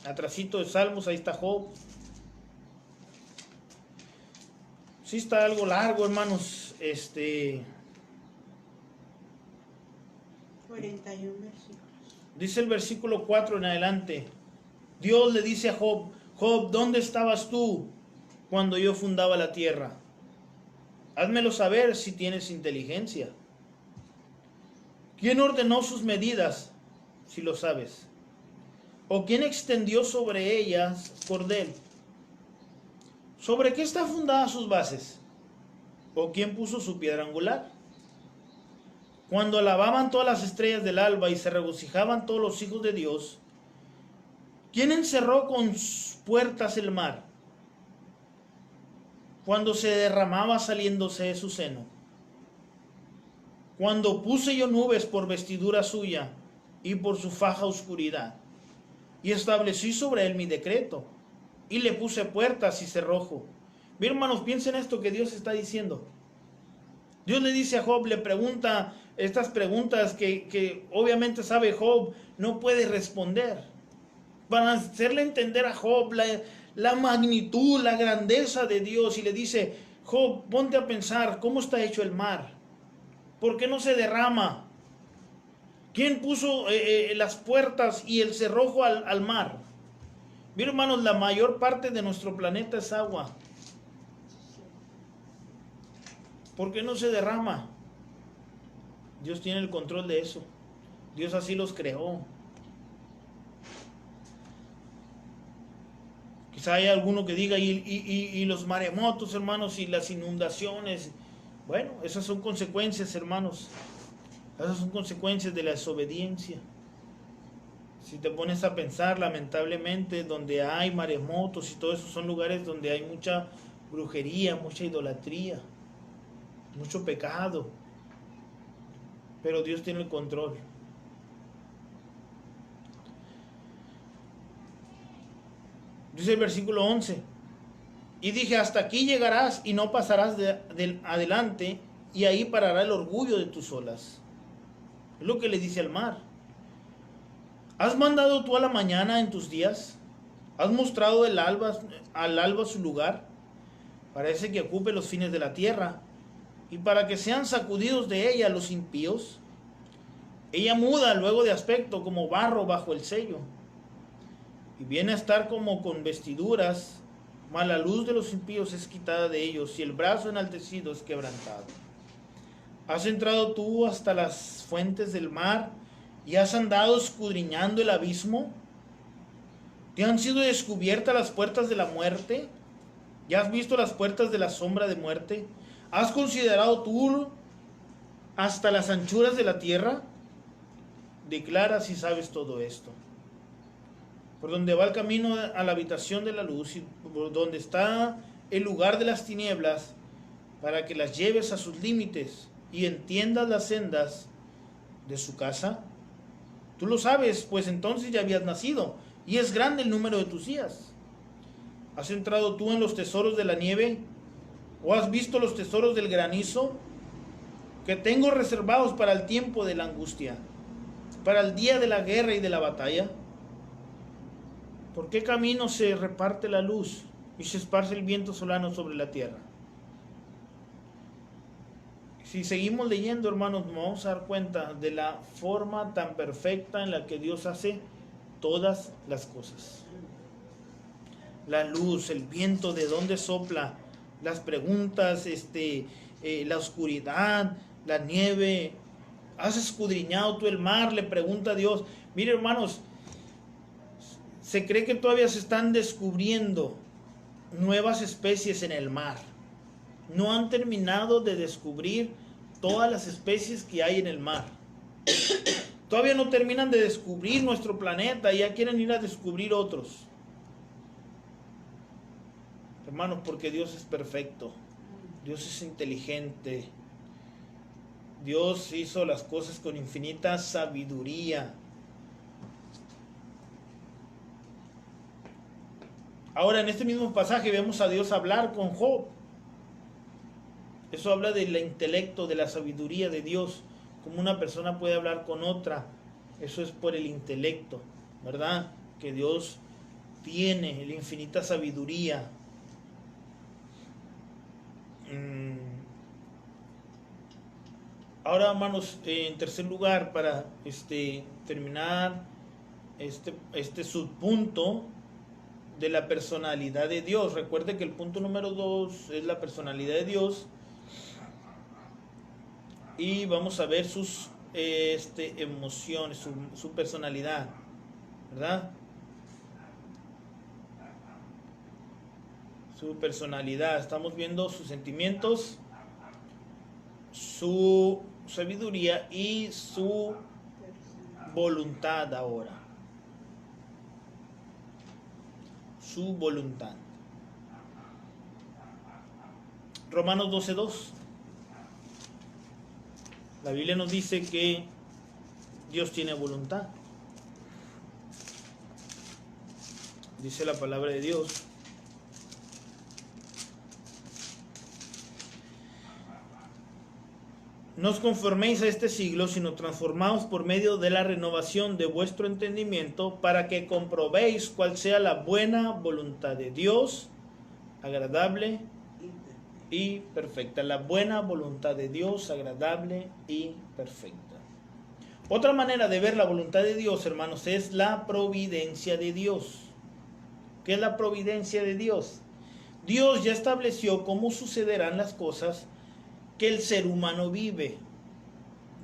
Atrasito de Salmos, ahí está Job. Sí está algo largo, hermanos. 41 versículos. Dice el versículo 4 en adelante. Dios le dice a Job: Job, ¿dónde estabas tú cuando yo fundaba la tierra? Házmelo saber si tienes inteligencia. ¿Quién ordenó sus medidas, si lo sabes? ¿O quién extendió sobre ellas cordel? ¿Sobre qué está fundada sus bases? ¿O quién puso su piedra angular? Cuando alababan todas las estrellas del alba y se regocijaban todos los hijos de Dios, ¿quién encerró con puertas el mar? Cuando se derramaba saliéndose de su seno. Cuando puse yo nubes por vestidura suya y por su faja oscuridad, y establecí sobre él mi decreto, y le puse puertas y cerrojo. Bien, hermanos, piensen esto que Dios está diciendo. Dios le dice a Job, le pregunta estas preguntas que obviamente sabe Job no puede responder, para hacerle entender a Job la magnitud, la grandeza de Dios. Y le dice: Job, ponte a pensar, ¿cómo está hecho el mar? ¿Por qué no se derrama? ¿Quién puso las puertas y el cerrojo al mar? Miren, hermanos, la mayor parte de nuestro planeta es agua. ¿Por qué no se derrama? Dios tiene el control de eso. Dios así los creó. Quizá hay alguno que diga, y los maremotos, hermanos, y las inundaciones. Bueno, esas son consecuencias, hermanos. Esas son consecuencias de la desobediencia. Si te pones a pensar, lamentablemente, donde hay maremotos y todo eso son lugares donde hay mucha brujería, mucha idolatría, mucho pecado. Pero Dios tiene el control. Dice el versículo 11: y dije, hasta aquí llegarás y no pasarás adelante, y ahí parará el orgullo de tus olas. Es lo que le dice al mar. ¿Has mandado tú a la mañana en tus días? ¿Has mostrado al alba su lugar? Parece que ocupe los fines de la tierra, y para que sean sacudidos de ella los impíos. Ella muda luego de aspecto como barro bajo el sello, y viene a estar como con vestiduras, mas la luz de los impíos es quitada de ellos, y el brazo enaltecido es quebrantado. ¿Has entrado tú hasta las fuentes del mar, y has andado escudriñando el abismo? ¿Te han sido descubiertas las puertas de la muerte? ¿Ya has visto las puertas de la sombra de muerte? ¿Has considerado tú hasta las anchuras de la tierra? Declara si sabes todo esto. Por donde va el camino a la habitación de la luz, y por donde está el lugar de las tinieblas, para que las lleves a sus límites y entiendas las sendas de su casa. Tú lo sabes, pues entonces ya habías nacido, y es grande el número de tus días. ¿Has entrado tú en los tesoros de la nieve? ¿O has visto los tesoros del granizo? Que tengo reservados para el tiempo de la angustia, para el día de la guerra y de la batalla. ¿Por qué camino se reparte la luz y se esparce el viento solano sobre la tierra? Si seguimos leyendo, hermanos, nos vamos a dar cuenta de la forma tan perfecta en la que Dios hace todas las cosas. La luz, el viento, de dónde sopla, las preguntas, la oscuridad, la nieve. ¿Has escudriñado tú el mar? Le pregunta a Dios. Mire, hermanos, se cree que todavía se están descubriendo nuevas especies en el mar. No han terminado de descubrir todas las especies que hay en el mar. Todavía no terminan de descubrir nuestro planeta y ya quieren ir a descubrir otros. Hermanos, porque Dios es perfecto. Dios es inteligente. Dios hizo las cosas con infinita sabiduría. Ahora, en este mismo pasaje vemos a Dios hablar con Job. Eso habla del intelecto, de la sabiduría de Dios. Como una persona puede hablar con otra. Eso es por el intelecto, ¿verdad? Que Dios tiene, la infinita sabiduría. Ahora, hermanos, en tercer lugar, para terminar este subpunto de la personalidad de Dios. Recuerde que el punto número 2 es la personalidad de Dios. Y vamos a ver sus emociones, su personalidad, ¿verdad? Su personalidad. Estamos viendo sus sentimientos, su sabiduría y su voluntad ahora. Su voluntad. Romanos 12:2. La Biblia nos dice que Dios tiene voluntad. Dice la palabra de Dios. No os conforméis a este siglo, sino transformaos por medio de la renovación de vuestro entendimiento, para que comprobéis cuál sea la buena voluntad de Dios, agradable y perfecta. La buena voluntad de Dios, agradable y perfecta. Otra manera de ver la voluntad de Dios, hermanos, es la providencia de Dios. ¿Qué es la providencia de Dios? Dios ya estableció cómo sucederán las cosas que el ser humano vive.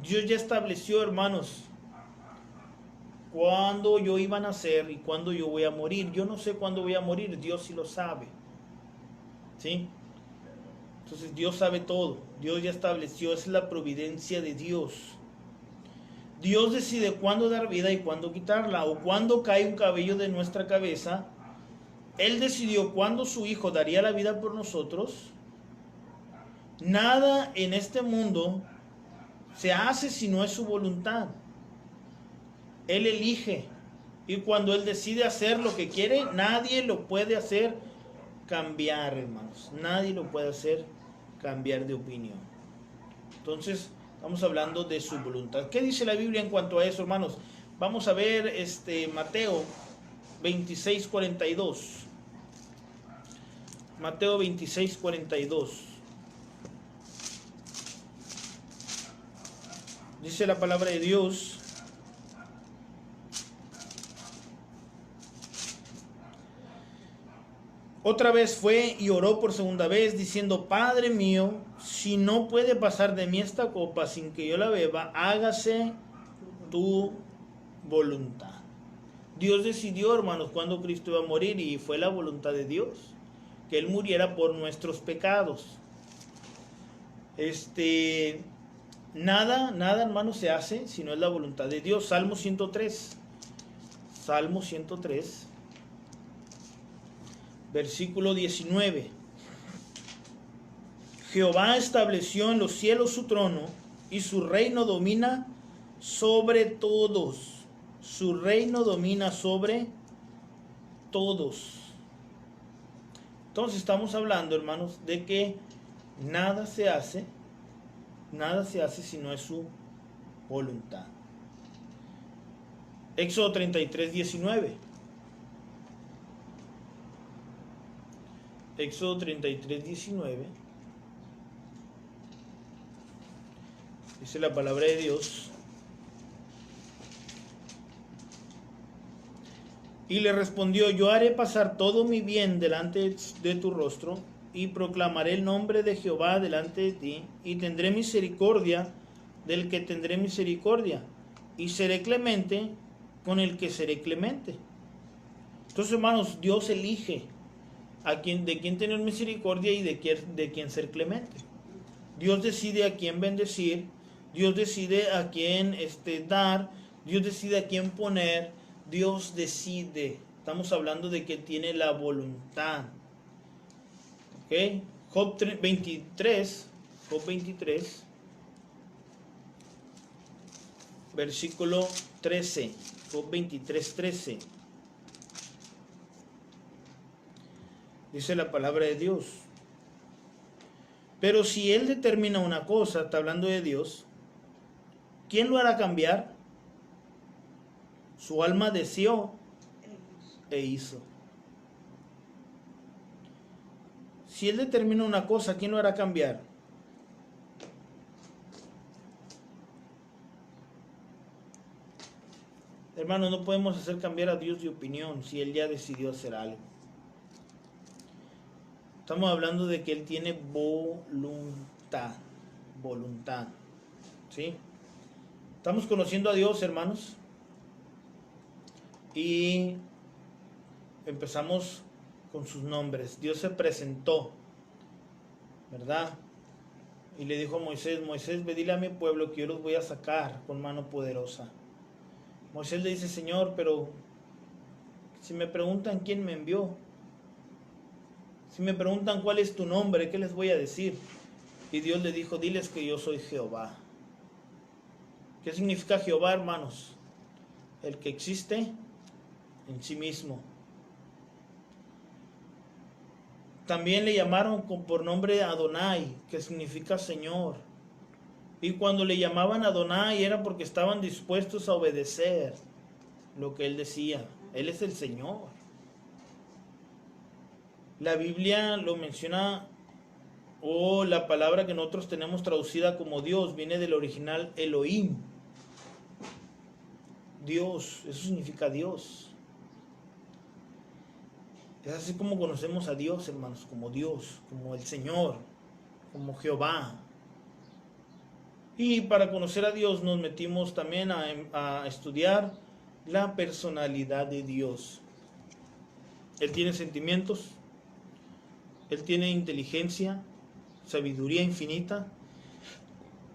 Dios ya estableció, hermanos, cuándo yo iba a nacer y cuándo yo voy a morir. Yo no sé cuándo voy a morir, Dios sí lo sabe. ¿Sí? Entonces Dios sabe todo, Dios ya estableció, esa es la providencia de Dios. Dios decide cuándo dar vida y cuándo quitarla, o cuándo cae un cabello de nuestra cabeza. Él decidió cuándo su Hijo daría la vida por nosotros. Nada en este mundo se hace si no es su voluntad. Él elige, y cuando Él decide hacer lo que quiere, nadie lo puede hacer cambiar, hermanos. Nadie lo puede hacer cambiar de opinión. Entonces, estamos hablando de su voluntad. ¿Qué dice la Biblia en cuanto a eso, hermanos? Vamos a ver Mateo 26:42. Mateo 26:42. Dice la palabra de Dios: otra vez fue y oró por segunda vez, diciendo: Padre mío, si no puede pasar de mí esta copa sin que yo la beba, hágase tu voluntad. Dios decidió, hermanos, cuando Cristo iba a morir, y fue la voluntad de Dios que Él muriera por nuestros pecados. Nada, hermanos, se hace si no es la voluntad de Dios. Salmo 103. Salmo 103. Versículo 19. Jehová estableció en los cielos su trono, y su reino domina sobre todos. Su reino domina sobre todos. Entonces estamos hablando, hermanos, de que nada se hace si no es su voluntad. Éxodo 33:19. Éxodo 33:19. Dice la palabra de Dios: y le respondió: yo haré pasar todo mi bien delante de tu rostro, y proclamaré el nombre de Jehová delante de ti, y tendré misericordia del que tendré misericordia, y seré clemente con el que seré clemente. Entonces, hermanos, Dios elige de quién tener misericordia y de quién ser clemente. Dios decide a quién bendecir, Dios decide a quién dar, Dios decide a quién poner, Dios decide. Estamos hablando de que tiene la voluntad. ¿Ok? Job 23, versículo 13. Job 23:13. Dice la palabra de Dios: pero si Él determina una cosa, está hablando de Dios, ¿quién lo hará cambiar? Su alma deseó e hizo. Si Él determina una cosa, ¿quién lo hará cambiar? Hermanos, no podemos hacer cambiar a Dios de opinión si Él ya decidió hacer algo. Estamos hablando de que Él tiene voluntad. ¿Sí? Estamos conociendo a Dios, hermanos. Y empezamos con sus nombres. Dios se presentó, ¿verdad? Y le dijo a Moisés: Moisés, ve, dile a mi pueblo que yo los voy a sacar con mano poderosa. Moisés le dice: Señor, pero si me preguntan quién me envió, si me preguntan cuál es tu nombre, ¿qué les voy a decir? Y Dios le dijo: diles que yo soy Jehová. ¿Qué significa Jehová, hermanos? El que existe en sí mismo. También le llamaron por nombre Adonai, que significa Señor. Y cuando le llamaban Adonai era porque estaban dispuestos a obedecer lo que Él decía. Él es el Señor. La Biblia lo menciona, o la palabra que nosotros tenemos traducida como Dios viene del original Elohim. Dios, eso significa Dios. Es así como conocemos a Dios, hermanos, como Dios, como el Señor, como Jehová. Y para conocer a Dios nos metimos también a estudiar la personalidad de Dios. Él tiene sentimientos, Él tiene inteligencia, sabiduría infinita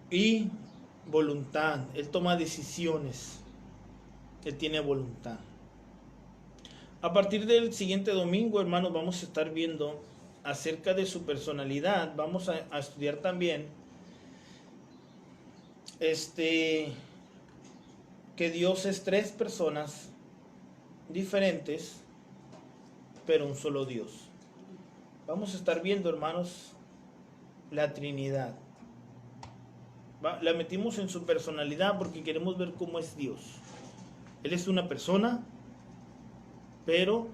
y voluntad. Él toma decisiones, Él tiene voluntad. A partir del siguiente domingo, hermanos, vamos a estar viendo acerca de su personalidad. Vamos a estudiar también que Dios es tres personas diferentes, pero un solo Dios. Vamos a estar viendo, hermanos, la Trinidad. La metimos en su personalidad porque queremos ver cómo es Dios. Él es una persona, pero,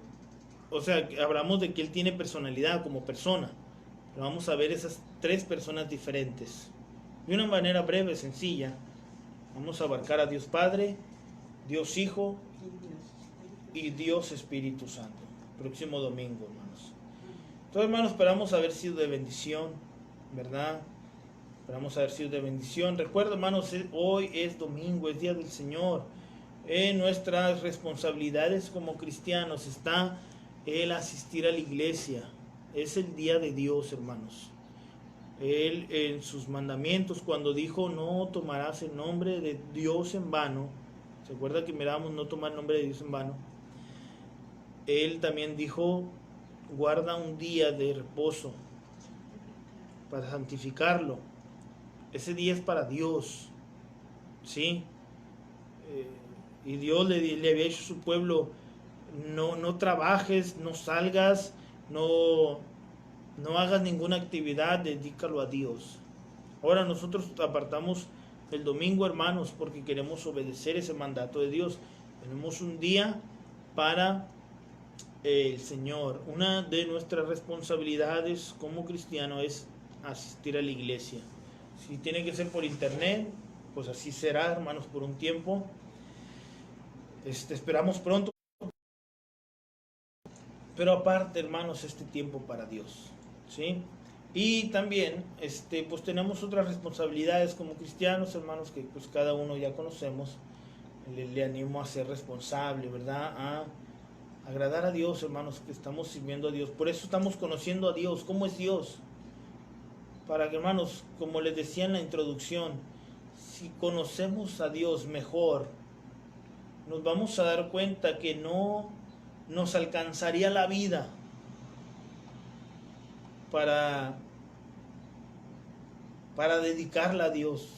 o sea, hablamos de que Él tiene personalidad como persona, pero vamos a ver esas tres personas diferentes. De una manera breve, sencilla, vamos a abarcar a Dios Padre, Dios Hijo y Dios Espíritu Santo. Próximo domingo, hermanos. Entonces, hermanos, esperamos haber sido de bendición, ¿verdad? Esperamos haber sido de bendición. Recuerda, hermanos, hoy es domingo, es día del Señor. En nuestras responsabilidades como cristianos está el asistir a la iglesia. Es el día de Dios, hermanos. Él en sus mandamientos, cuando dijo no tomarás el nombre de Dios en vano, ¿se acuerda que mirábamos no tomar el nombre de Dios en vano? Él también dijo guarda un día de reposo para santificarlo. Ese día es para Dios, ¿sí? Y Dios le había dicho a su pueblo, no trabajes, no salgas, no hagas ninguna actividad, dedícalo a Dios. Ahora nosotros apartamos el domingo, hermanos, porque queremos obedecer ese mandato de Dios. Tenemos un día para el Señor. Una de nuestras responsabilidades como cristiano es asistir a la iglesia. Si tiene que ser por internet, pues así será, hermanos, por un tiempo. Esperamos pronto. Pero aparte, hermanos, este tiempo para Dios, ¿sí? Y también, pues tenemos otras responsabilidades como cristianos, hermanos, que pues cada uno ya conocemos. Le animo a ser responsable, ¿verdad? A agradar a Dios, hermanos, que estamos sirviendo a Dios. Por eso estamos conociendo a Dios. ¿Cómo es Dios? Para que, hermanos, como les decía en la introducción, si conocemos a Dios mejor, nos vamos a dar cuenta que no nos alcanzaría la vida para dedicarla a Dios.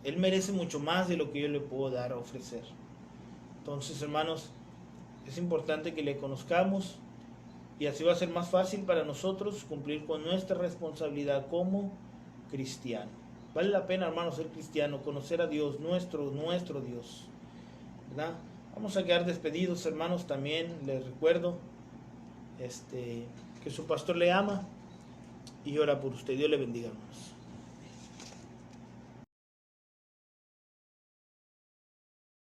Él merece mucho más de lo que yo le puedo dar a ofrecer. Entonces, hermanos, es importante que le conozcamos y así va a ser más fácil para nosotros cumplir con nuestra responsabilidad como cristiano. Vale la pena, hermanos, ser cristiano, conocer a Dios, nuestro Dios, ¿verdad? Vamos a quedar despedidos, hermanos. También les recuerdo que su pastor le ama y ora por usted. Dios le bendiga, hermanos.